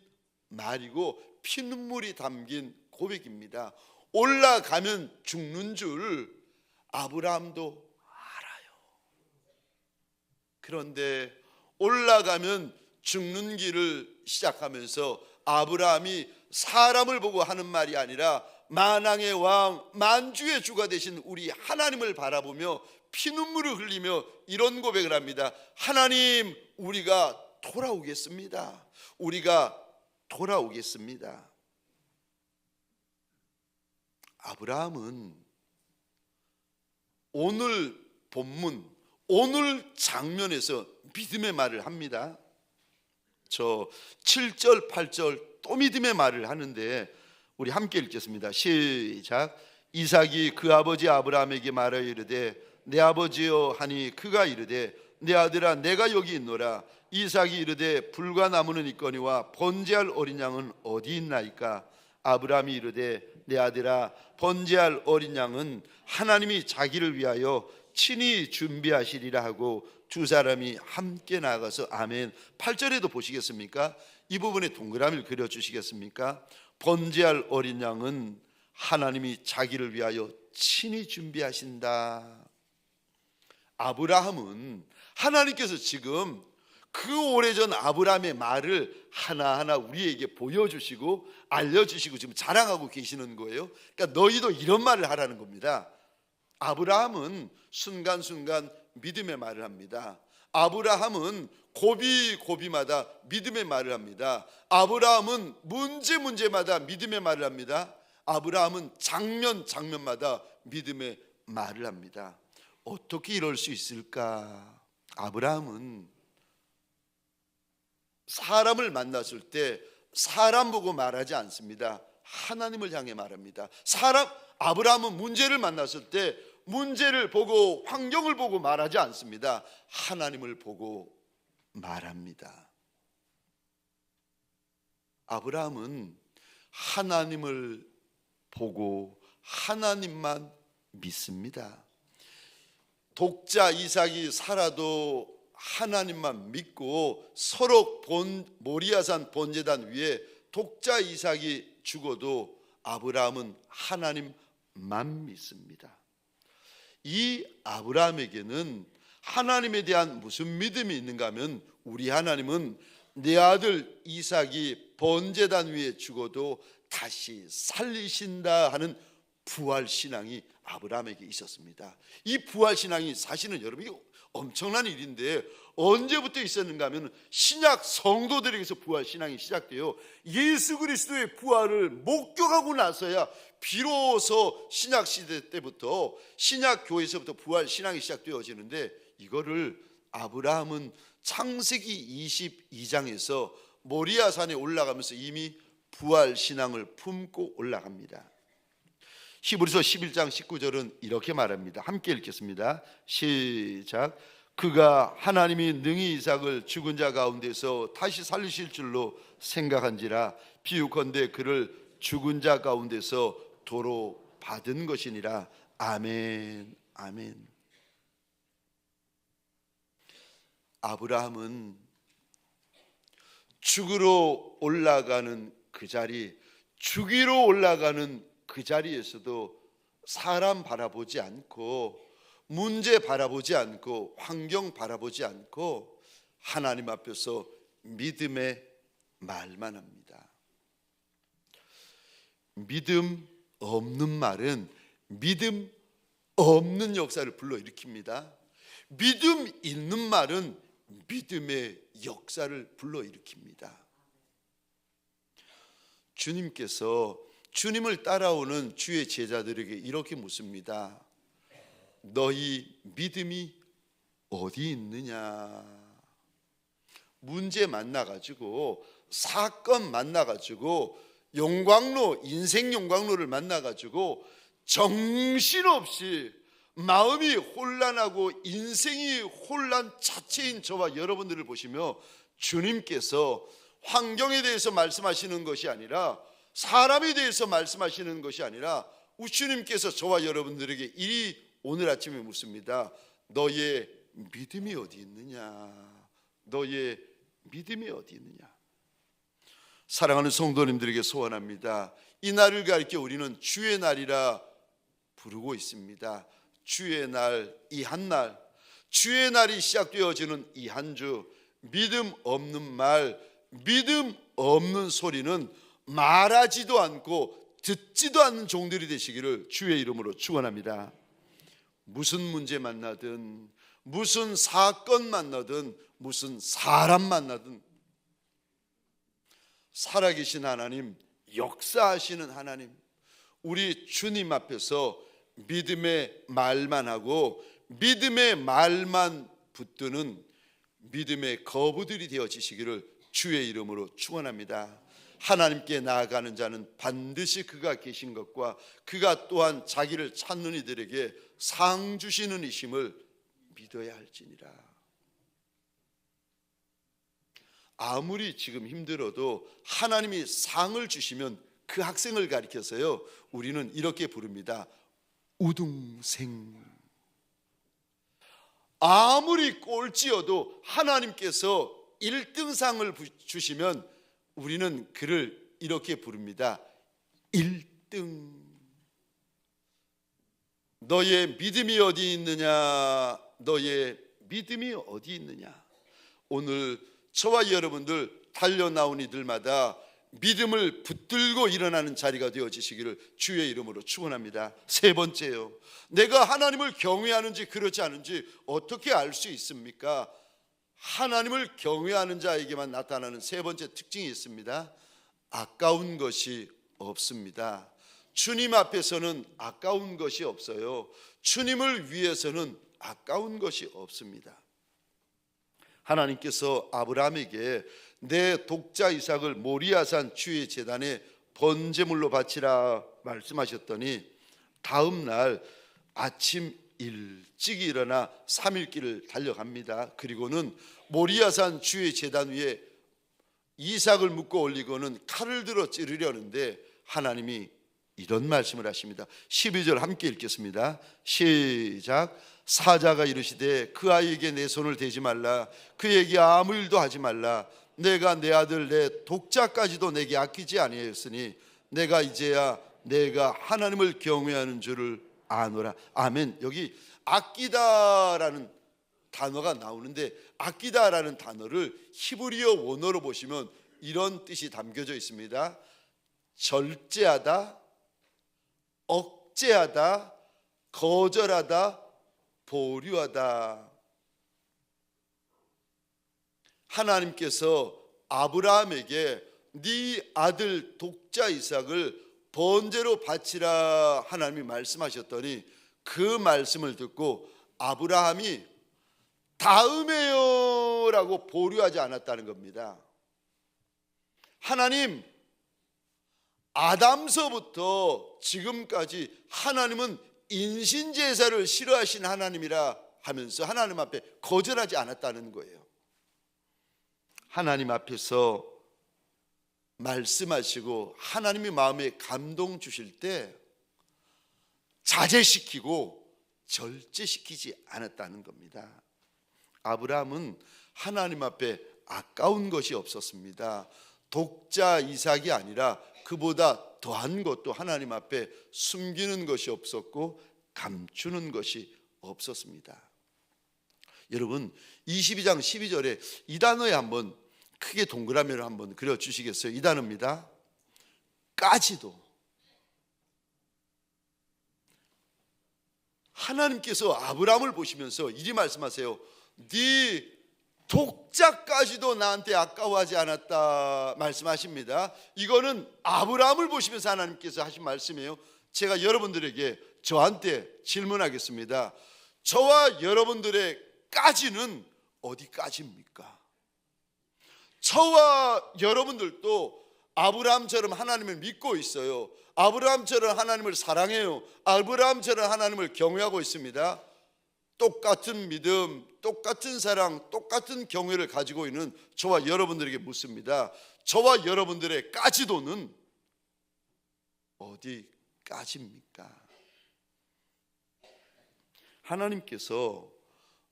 말이고 피눈물이 담긴 고백입니다. 올라가면 죽는 줄 아브라함도 알아요. 그런데 올라가면 죽는 길을 시작하면서 아브라함이 사람을 보고 하는 말이 아니라 만왕의 왕, 만주의 주가 되신 우리 하나님을 바라보며 피눈물을 흘리며 이런 고백을 합니다. 하나님, 우리가 돌아오겠습니다. 우리가 돌아오겠습니다. 아브라함은 오늘 본문, 오늘 장면에서 믿음의 말을 합니다. 저 7절, 8절 또 믿음의 말을 하는데 우리 함께 읽겠습니다. 시작. 이삭이 그 아버지 아브라함에게 말하여 이르되 내 아버지여 하니 그가 이르되 내 아들아 내가 여기 있노라. 이삭이 이르되 불과 나무는 있거니와 번제할 어린 양은 어디 있나이까? 아브라함이 이르되 내 아들아 번제할 어린 양은 하나님이 자기를 위하여 친히 준비하시리라 하고 두 사람이 함께 나가서 아멘. 8절에도 보시겠습니까? 이 부분에 동그라미를 그려주시겠습니까? 번제할 어린 양은 하나님이 자기를 위하여 친히 준비하신다. 아브라함은 하나님께서 지금 그 오래전 아브라함의 말을 하나하나 우리에게 보여주시고 알려주시고 지금 자랑하고 계시는 거예요. 그러니까 너희도 이런 말을 하라는 겁니다. 아브라함은 순간순간 믿음의 말을 합니다. 아브라함은 고비고비마다 믿음의 말을 합니다. 아브라함은 문제마다 믿음의 말을 합니다. 아브라함은 장면마다 믿음의 말을 합니다. 어떻게 이럴 수 있을까? 아브라함은 사람을 만났을 때 사람 보고 말하지 않습니다. 하나님을 향해 말합니다. 아브라함은 문제를 만났을 때 문제를 보고 환경을 보고 말하지 않습니다. 하나님을 보고 말합니다. 아브라함은 하나님을 보고 하나님만 믿습니다. 독자 이삭이 살아도 하나님만 믿고 서로 모리아산 번제단 위에 독자 이삭이 죽어도 아브라함은 하나님만 믿습니다. 이 아브라함에게는 하나님에 대한 무슨 믿음이 있는가 하면 우리 하나님은 내 아들 이삭이 번제단 위에 죽어도 다시 살리신다 하는 부활신앙이 아브라함에게 있었습니다. 이 부활신앙이 사실은 여러분이 엄청난 일인데 언제부터 있었는가 하면 신약 성도들에게서 부활신앙이 시작돼요. 예수 그리스도의 부활을 목격하고 나서야 비로소 신약 시대 때부터 신약 교회에서부터 부활신앙이 시작되어지는데 이거를 아브라함은 창세기 22장에서 모리아산에 올라가면서 이미 부활신앙을 품고 올라갑니다. 히브리서 11장 19절은 이렇게 말합니다. 함께 읽겠습니다. 시작. 그가 하나님이 능히 이삭을 죽은 자 가운데서 다시 살리실 줄로 생각한지라 비유컨대 그를 죽은 자 가운데서 도로 받은 것이니라. 아멘. 아멘. 아브라함은 죽으러 올라가는 그 자리, 죽이러 올라가는 그 자리에서도 사람 바라보지 않고 문제 바라보지 않고 환경 바라보지 않고 하나님 앞에서 믿음의 말만 합니다. 믿음 없는 말은 믿음 없는 역사를 불러일으킵니다. 믿음 있는 말은 믿음의 역사를 불러일으킵니다. 주님께서 주님을 따라오는 주의 제자들에게 이렇게 묻습니다. 너희 믿음이 어디 있느냐? 문제 만나가지고, 사건 만나가지고, 용광로, 인생 용광로를 만나가지고 정신없이 마음이 혼란하고 인생이 혼란 자체인 저와 여러분들을 보시며 주님께서 환경에 대해서 말씀하시는 것이 아니라, 사람에 대해서 말씀하시는 것이 아니라, 주님께서 저와 여러분들에게 이리 오늘 아침에 묻습니다. 너의 믿음이 어디 있느냐? 너의 믿음이 어디 있느냐? 사랑하는 성도님들에게 소원합니다. 이 날을 가리켜 우리는 주의 날이라 부르고 있습니다. 주의 날, 이 한 날, 주의 날이 시작되어지는 이 한 주, 믿음 없는 말, 믿음 없는 소리는 말하지도 않고 듣지도 않는 종들이 되시기를 주의 이름으로 축원합니다. 무슨 문제 만나든, 무슨 사건 만나든, 무슨 사람 만나든 살아계신 하나님, 역사하시는 하나님, 우리 주님 앞에서 믿음의 말만 하고 믿음의 말만 붙드는 믿음의 거부들이 되어지시기를 주의 이름으로 축원합니다. 하나님께 나아가는 자는 반드시 그가 계신 것과 그가 또한 자기를 찾는 이들에게 상 주시는 이심을 믿어야 할지니라. 아무리 지금 힘들어도 하나님이 상을 주시면 그 학생을 가리켜서요, 우리는 이렇게 부릅니다. 우등생. 아무리 꼴찌여도 하나님께서 1등상을 주시면 우리는 그를 이렇게 부릅니다. 1등. 너의 믿음이 어디 있느냐? 너의 믿음이 어디 있느냐? 오늘 저와 여러분들 달려나온 이들마다 믿음을 붙들고 일어나는 자리가 되어지시기를 주의 이름으로 축원합니다. 세 번째요, 내가 하나님을 경외하는지 그렇지 않은지 어떻게 알 수 있습니까? 하나님을 경외하는 자에게만 나타나는 세 번째 특징이 있습니다. 아까운 것이 없습니다. 주님 앞에서는 아까운 것이 없어요. 주님을 위해서는 아까운 것이 없습니다. 하나님께서 아브라함에게 내 독자 이삭을 모리아산 주의 제단에 번제물로 바치라 말씀하셨더니 다음 날 아침 일찍 일어나 3일 길을 달려갑니다. 그리고는 모리아산 주의 제단 위에 이삭을 묶어 올리고는 칼을 들어 찌르려는데 하나님이 이런 말씀을 하십니다. 12절 함께 읽겠습니다. 시작. 사자가 이르시되 그 아이에게 내 손을 대지 말라, 그에게 아무 일도 하지 말라. 내가 내 아들 내 독자까지도 내게 아끼지 아니하였으니 내가 이제야 내가 하나님을 경외하는 줄을 아노라. 아멘. 여기 아끼다라는 단어가 나오는데, 아끼다라는 단어를 히브리어 원어로 보시면 이런 뜻이 담겨져 있습니다. 절제하다, 억제하다, 거절하다, 보류하다. 하나님께서 아브라함에게 네 아들 독자 이삭을 번제로 바치라 하나님이 말씀하셨더니 그 말씀을 듣고 아브라함이 다음에요 라고 보류하지 않았다는 겁니다. 하나님, 아담서부터 지금까지 하나님은 인신제사를 싫어하신 하나님이라 하면서 하나님 앞에 거절하지 않았다는 거예요. 하나님 앞에서 말씀하시고 하나님이 마음에 감동 주실 때 자제시키고 절제시키지 않았다는 겁니다. 아브라함은 하나님 앞에 아까운 것이 없었습니다. 독자 이삭이 아니라 그보다 더한 것도 하나님 앞에 숨기는 것이 없었고 감추는 것이 없었습니다. 여러분, 22장 12절에 이 단어에 한번 크게 동그라미를 한번 그려주시겠어요? 이 단어입니다. 까지도. 하나님께서 아브라함을 보시면서 이리 말씀하세요. 네 독자까지도 나한테 아까워하지 않았다 말씀하십니다. 이거는 아브라함을 보시면서 하나님께서 하신 말씀이에요. 제가 여러분들에게 저한테 질문하겠습니다. 저와 여러분들의 까지는 어디까지입니까? 저와 여러분들도 아브라함처럼 하나님을 믿고 있어요. 아브라함처럼 하나님을 사랑해요. 아브라함처럼 하나님을 경외하고 있습니다. 똑같은 믿음, 똑같은 사랑, 똑같은 경외를 가지고 있는 저와 여러분들에게 묻습니다. 저와 여러분들의 까지도는 어디까지입니까? 하나님께서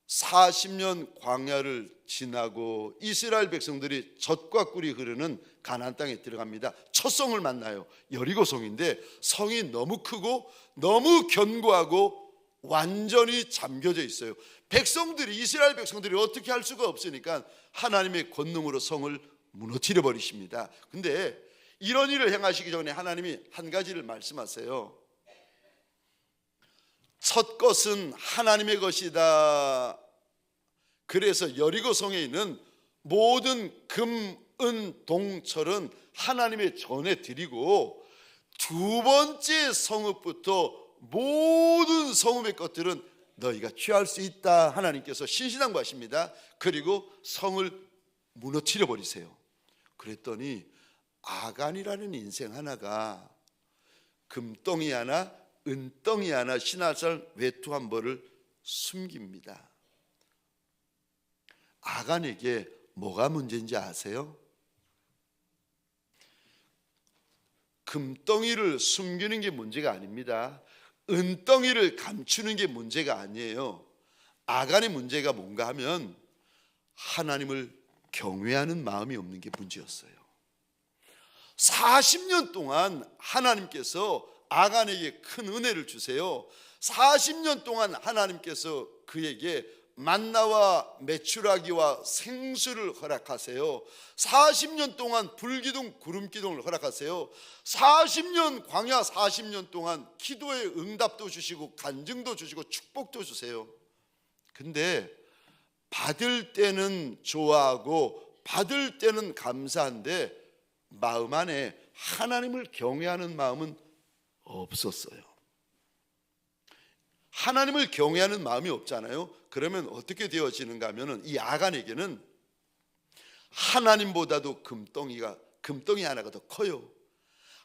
40년 광야를 지나고 이스라엘 백성들이 젖과 꿀이 흐르는 가나안 땅에 들어갑니다. 첫 성을 만나요. 여리고 성인데 성이 너무 크고 너무 견고하고 완전히 잠겨져 있어요. 백성들이, 이스라엘 백성들이 어떻게 할 수가 없으니까 하나님의 권능으로 성을 무너뜨려 버리십니다. 근데 이런 일을 행하시기 전에 하나님이 한 가지를 말씀하세요. 첫 것은 하나님의 것이다. 그래서 여리고 성에 있는 모든 금, 은, 동, 철은 하나님의 전에 드리고, 두 번째 성읍부터 모든 성읍의 것들은 너희가 취할 수 있다. 하나님께서 신신당부하십니다. 그리고 성을 무너뜨려 버리세요. 그랬더니 아간이라는 인생 하나가 금덩이 하나, 은덩이 하나, 신하살 외투 한 벌을 숨깁니다. 아간에게 뭐가 문제인지 아세요? 금덩이를 숨기는 게 문제가 아닙니다. 은덩이를 감추는 게 문제가 아니에요. 아간의 문제가 뭔가 하면 하나님을 경외하는 마음이 없는 게 문제였어요. 40년 동안 하나님께서 아간에게 큰 은혜를 주세요. 40년 동안 하나님께서 그에게 만나와 메추라기와 생수를 허락하세요. 40년 동안 불기둥 구름기둥을 허락하세요. 40년 광야 40년 동안 기도의 응답도 주시고 간증도 주시고 축복도 주세요. 근데 받을 때는 좋아하고 받을 때는 감사한데 마음 안에 하나님을 경외하는 마음은 없었어요. 하나님을 경외하는 마음이 없잖아요. 그러면 어떻게 되어지는가 하면은 이 아간에게는 하나님보다도 금덩이 하나가 더 커요.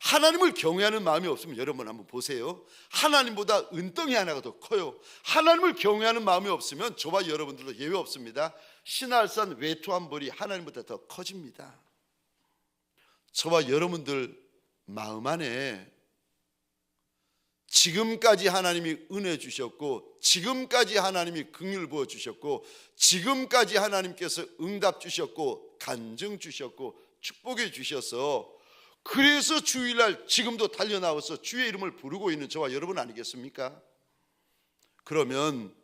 하나님을 경외하는 마음이 없으면 여러분 한번 보세요. 하나님보다 은덩이 하나가 더 커요. 하나님을 경외하는 마음이 없으면 저와 여러분들도 예외 없습니다. 신할산 외투 한 벌이 하나님보다 더 커집니다. 저와 여러분들 마음 안에 지금까지 하나님이 은혜 주셨고, 지금까지 하나님이 긍휼 부어 주셨고, 지금까지 하나님께서 응답 주셨고, 간증 주셨고, 축복해 주셔서, 그래서 주일날 지금도 달려나와서 주의 이름을 부르고 있는 저와 여러분 아니겠습니까? 그러면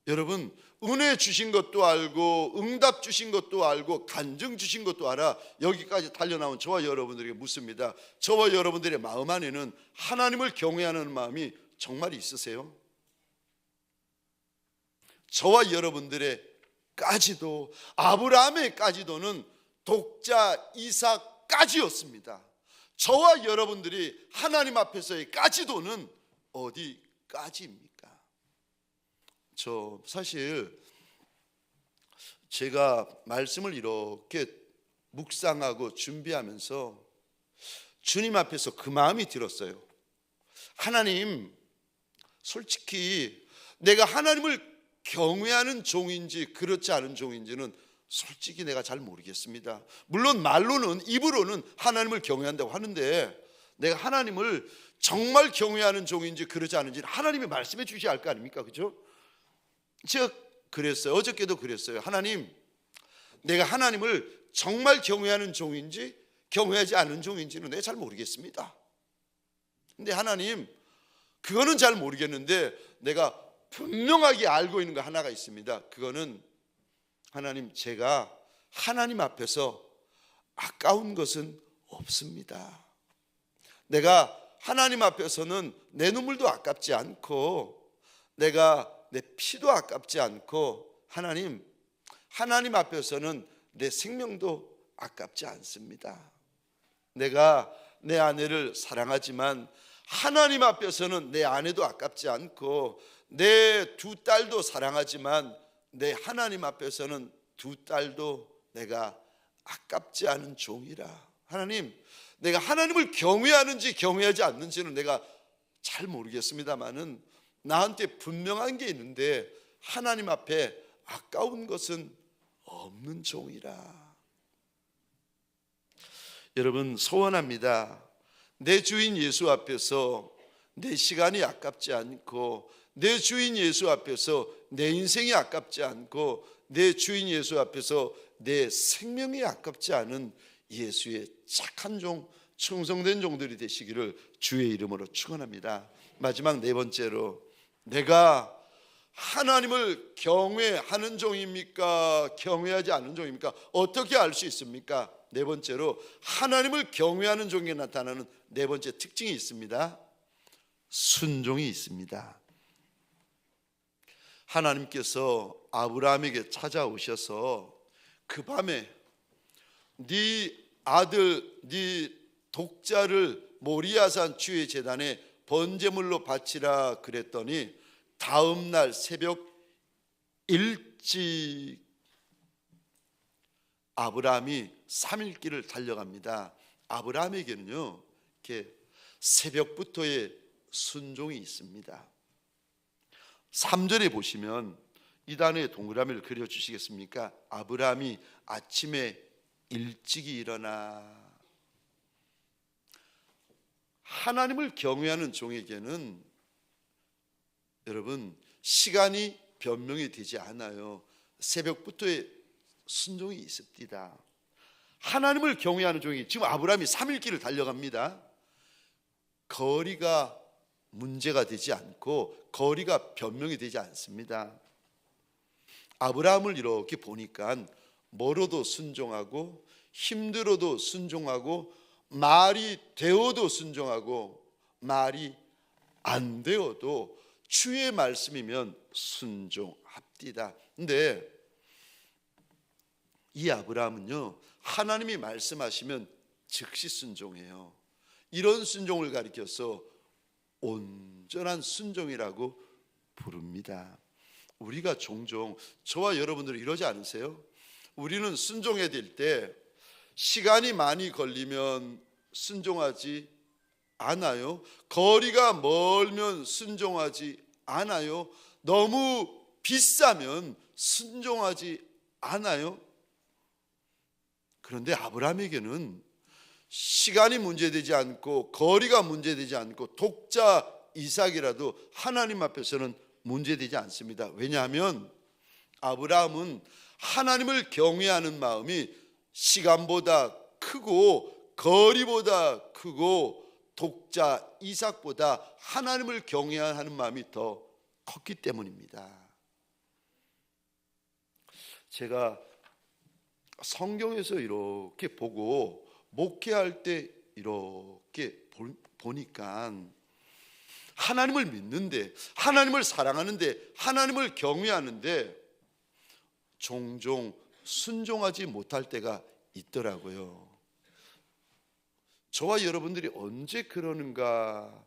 여러분, 은혜 주신 것도 알고 응답 주신 것도 알고 간증 주신 것도 알아 여기까지 달려나온 저와 여러분들에게 묻습니다. 저와 여러분들의 마음 안에는 하나님을 경외하는 마음이 정말 있으세요? 저와 여러분들의 까지도, 아브라함의 까지도는 독자 이삭까지였습니다. 저와 여러분들이 하나님 앞에서의 까지도는 어디까지입니까? 저 사실 제가 말씀을 이렇게 묵상하고 준비하면서 주님 앞에서 그 마음이 들었어요. 하나님, 솔직히 내가 하나님을 경외하는 종인지 그렇지 않은 종인지는 솔직히 내가 잘 모르겠습니다. 물론 말로는, 입으로는 하나님을 경외한다고 하는데 내가 하나님을 정말 경외하는 종인지 그렇지 않은지 하나님이 말씀해 주셔야 할 거 아닙니까? 그죠? 제가 그랬어요. 어저께도 그랬어요. 하나님, 내가 하나님을 정말 경외하는 종인지 경외하지 않는 종인지는 내가 잘 모르겠습니다. 근데 하나님, 그거는 잘 모르겠는데 내가 분명하게 알고 있는 거 하나가 있습니다. 그거는 하나님, 제가 하나님 앞에서 아까운 것은 없습니다. 내가 하나님 앞에서는 내 눈물도 아깝지 않고 내가 내 피도 아깝지 않고 하나님, 하나님 앞에서는 내 생명도 아깝지 않습니다. 내가 내 아내를 사랑하지만 하나님 앞에서는 내 아내도 아깝지 않고 내 두 딸도 사랑하지만 내 하나님 앞에서는 두 딸도 내가 아깝지 않은 종이라. 하나님, 내가 하나님을 경외하는지 경외하지 않는지는 내가 잘 모르겠습니다만은 나한테 분명한 게 있는데 하나님 앞에 아까운 것은 없는 종이라. 여러분, 소원합니다. 내 주인 예수 앞에서 내 시간이 아깝지 않고 내 주인 예수 앞에서 내 인생이 아깝지 않고 내 주인 예수 앞에서 내 생명이 아깝지 않은 예수의 착한 종, 충성된 종들이 되시기를 주의 이름으로 축원합니다. 마지막 네 번째로, 내가 하나님을 경외하는 종입니까? 경외하지 않는 종입니까? 어떻게 알 수 있습니까? 네 번째로, 하나님을 경외하는 종에 나타나는 네 번째 특징이 있습니다. 순종이 있습니다. 하나님께서 아브라함에게 찾아오셔서 그 밤에 네 아들, 네 독자를 모리아산 주의 제단에 번제물로 바치라 그랬더니 다음 날 새벽 일찍 아브라함이 3일길을 달려갑니다. 아브라함에게는요, 이렇게 새벽부터의 순종이 있습니다. 3절에 보시면 이 단어의 동그라미를 그려주시겠습니까? 아브라함이 아침에 일찍이 일어나. 하나님을 경외하는 종에게는 여러분, 시간이 변명이 되지 않아요. 새벽부터의 순종이 있습니다. 하나님을 경외하는 종이, 지금 아브라함이 3일길을 달려갑니다. 거리가 문제가 되지 않고 거리가 변명이 되지 않습니다. 아브라함을 이렇게 보니까 멀어도 순종하고 힘들어도 순종하고 말이 되어도 순종하고 말이 안 되어도 주의 말씀이면 순종합디다. 근데 이 아브라함은요, 하나님이 말씀하시면 즉시 순종해요. 이런 순종을 가리켜서 온전한 순종이라고 부릅니다. 우리가 종종, 저와 여러분들은 이러지 않으세요? 우리는 순종해야 될 때 시간이 많이 걸리면 순종하지 않아요. 거리가 멀면 순종하지 않아요. 너무 비싸면 순종하지 않아요. 그런데 아브라함에게는 시간이 문제되지 않고 거리가 문제되지 않고 독자 이삭이라도 하나님 앞에서는 문제되지 않습니다. 왜냐하면 아브라함은 하나님을 경외하는 마음이 시간보다 크고 거리보다 크고 독자 이삭보다 하나님을 경외하는 마음이 더 컸기 때문입니다. 제가 성경에서 이렇게 보고 목회할 때 이렇게 보니까 하나님을 믿는데, 하나님을 사랑하는데, 하나님을 경외하는데 종종 순종하지 못할 때가 있더라고요. 저와 여러분들이 언제 그러는가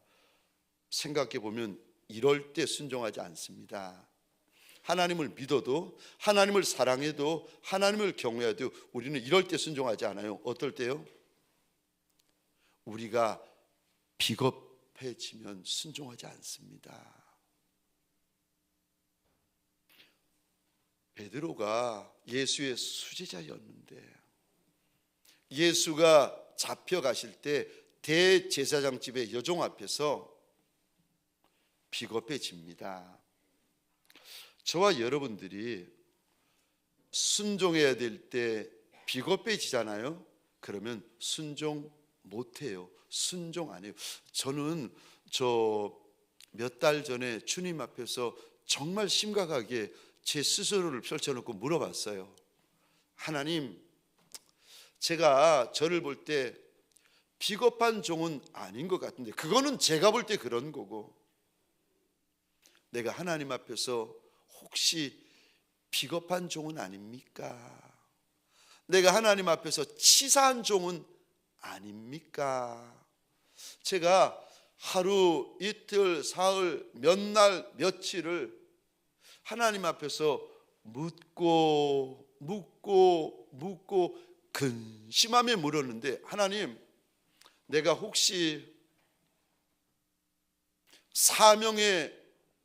생각해 보면 이럴 때 순종하지 않습니다. 하나님을 믿어도, 하나님을 사랑해도, 하나님을 경외해도 우리는 이럴 때 순종하지 않아요. 어떨 때요? 우리가 비겁해지면 순종하지 않습니다. 베드로가 예수의 수제자였는데 예수가 잡혀가실 때 대제사장 집의 여종 앞에서 비겁해집니다. 저와 여러분들이 순종해야 될 때 비겁해지잖아요. 그러면 순종 못해요. 순종 안 해요. 저는 몇 달 전에 주님 앞에서 정말 심각하게 제 스스로를 펼쳐놓고 물어봤어요. 하나님, 제가 저를 볼 때 비겁한 종은 아닌 것 같은데, 그거는 제가 볼 때 그런 거고, 내가 하나님 앞에서 혹시 비겁한 종은 아닙니까? 내가 하나님 앞에서 치사한 종은 아닙니까? 제가 하루, 이틀, 사흘, 몇 날, 며칠을 하나님 앞에서 묻고 근심하며 물었는데, 하나님, 내가 혹시 사명에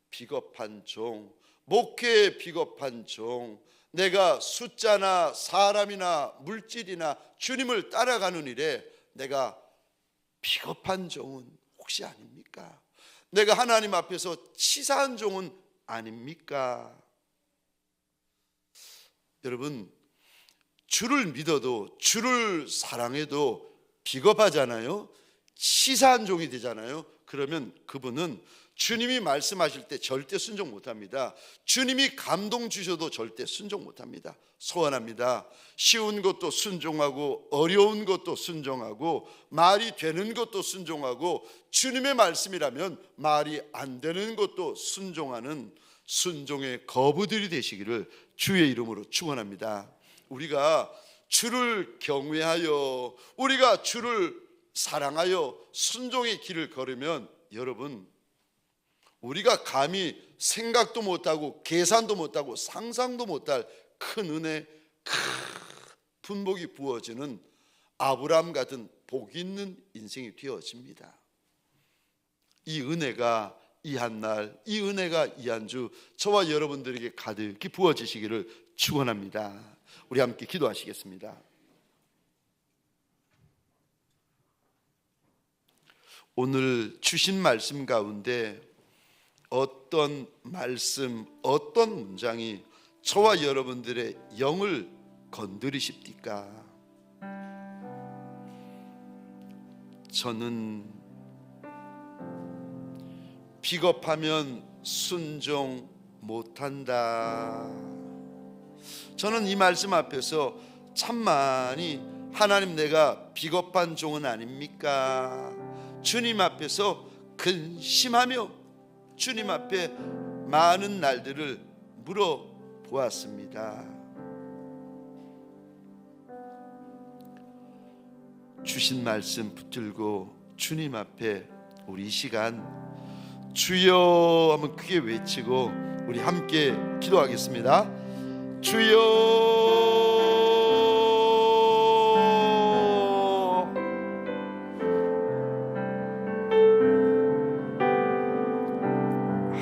비겁한 종, 목회에 비겁한 종, 내가 숫자나 사람이나 물질이나 주님을 따라가는 일에 내가 비겁한 종은 혹시 아닙니까? 내가 하나님 앞에서 치사한 종은 아닙니까? 여러분, 주를 믿어도 주를 사랑해도 비겁하잖아요. 치사한 종이 되잖아요. 그러면 그분은 주님이 말씀하실 때 절대 순종 못합니다. 주님이 감동 주셔도 절대 순종 못합니다. 소원합니다. 쉬운 것도 순종하고 어려운 것도 순종하고 말이 되는 것도 순종하고 주님의 말씀이라면 말이 안 되는 것도 순종하는 순종의 거부들이 되시기를 주의 이름으로 축원합니다. 우리가 주를 경외하여 우리가 주를 사랑하여 순종의 길을 걸으면 여러분, 우리가 감히 생각도 못하고 계산도 못하고 상상도 못할 큰 은혜, 큰 분복이 부어지는 아브라함 같은 복 있는 인생이 되어집니다. 이 은혜가 이 한날, 이 은혜가 이 한 주 저와 여러분들에게 가득히 부어지시기를 축원합니다. 우리 함께 기도하시겠습니다. 오늘 주신 말씀 가운데 어떤 말씀, 어떤 문장이 저와 여러분들의 영을 건드리십니까? 저는 비겁하면 순종 못한다. 저는 이 말씀 앞에서 참 많이 하나님, 내가 비겁한 종은 아닙니까? 주님 앞에서 근심하며 주님 앞에 많은 날들을 물어보았습니다. 주신 말씀 붙들고 주님 앞에 우리 이 시간 주여 하면 크게 외치고 우리 함께 기도하겠습니다. 주여,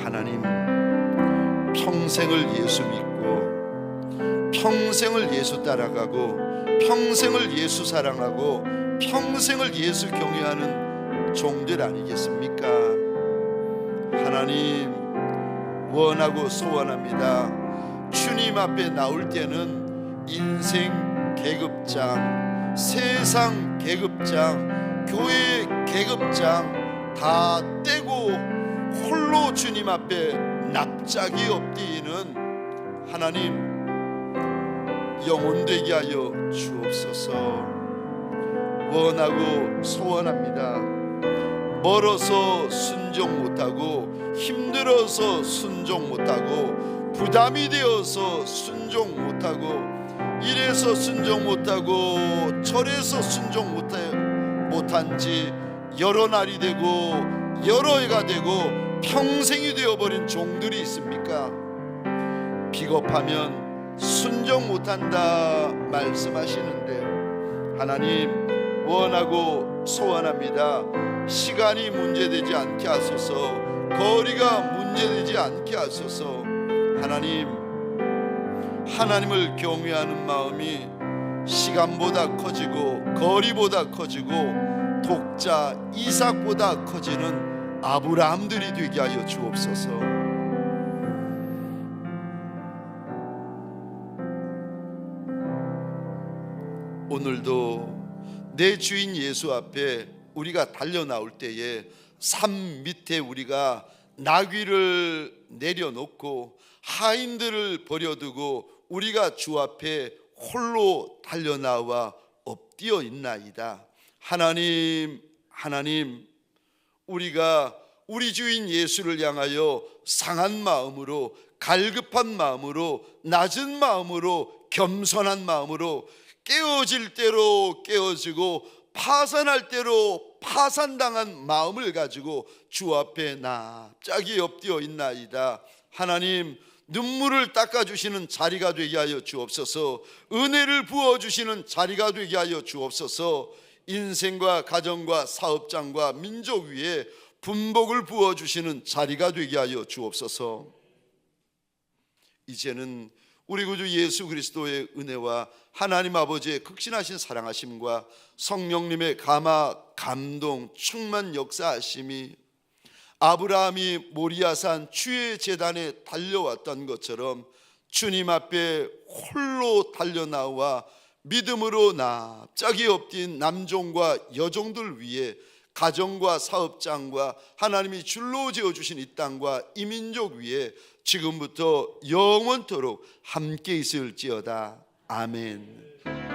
하나님, 평생을 예수 믿고 평생을 예수 따라가고 평생을 예수 사랑하고 평생을 예수 경외하는 종들 아니겠습니까? 하나님, 원하고 소원합니다. 주님 앞에 나올 때는 인생 계급장, 세상 계급장, 교회 계급장 다 떼고 홀로 주님 앞에 납작이 엎드리는 하나님, 영혼되게 하여 주옵소서. 원하고 소원합니다. 멀어서 순종 못하고 힘들어서 순종 못하고 부담이 되어서 순종 못하고 이래서 순종 못하고 저래서 순종 못한 지 여러 날이 되고 여러 해가 되고 평생이 되어버린 종들이 있습니까? 비겁하면 순종 못한다 말씀하시는데 하나님, 원하고 소원합니다. 시간이 문제되지 않게 하소서. 거리가 문제되지 않게 하소서. 하나님, 하나님을 경외하는 마음이 시간보다 커지고 거리보다 커지고 독자 이삭보다 커지는 아브라함들이 되게 하여 주옵소서. 오늘도 내 주인 예수 앞에 우리가 달려 나올 때에 산 밑에 우리가 나귀를 내려놓고 하인들을 버려두고 우리가 주 앞에 홀로 달려 나와 엎드려 있나이다. 하나님, 하나님, 우리가 우리 주인 예수를 향하여 상한 마음으로, 갈급한 마음으로, 낮은 마음으로, 겸손한 마음으로, 깨어질 대로 깨어지고 파산할 대로 파산당한 마음을 가지고 주 앞에 납작이 엎드려 있나이다. 하나님, 눈물을 닦아주시는 자리가 되게 하여 주옵소서. 은혜를 부어주시는 자리가 되게 하여 주옵소서. 인생과 가정과 사업장과 민족 위에 분복을 부어주시는 자리가 되게 하여 주옵소서. 이제는 우리 구주 예수 그리스도의 은혜와 하나님 아버지의 극진하신 사랑하심과 성령님의 감화, 감동, 충만 역사하심이 아브라함이 모리아산 주의 제단에 달려왔던 것처럼 주님 앞에 홀로 달려나와 믿음으로 납작이 엎드린 남종과 여종들 위에 가정과 사업장과 하나님이 줄로 지어주신 이 땅과 이 민족 위에 지금부터 영원토록 함께 있을지어다. 아멘.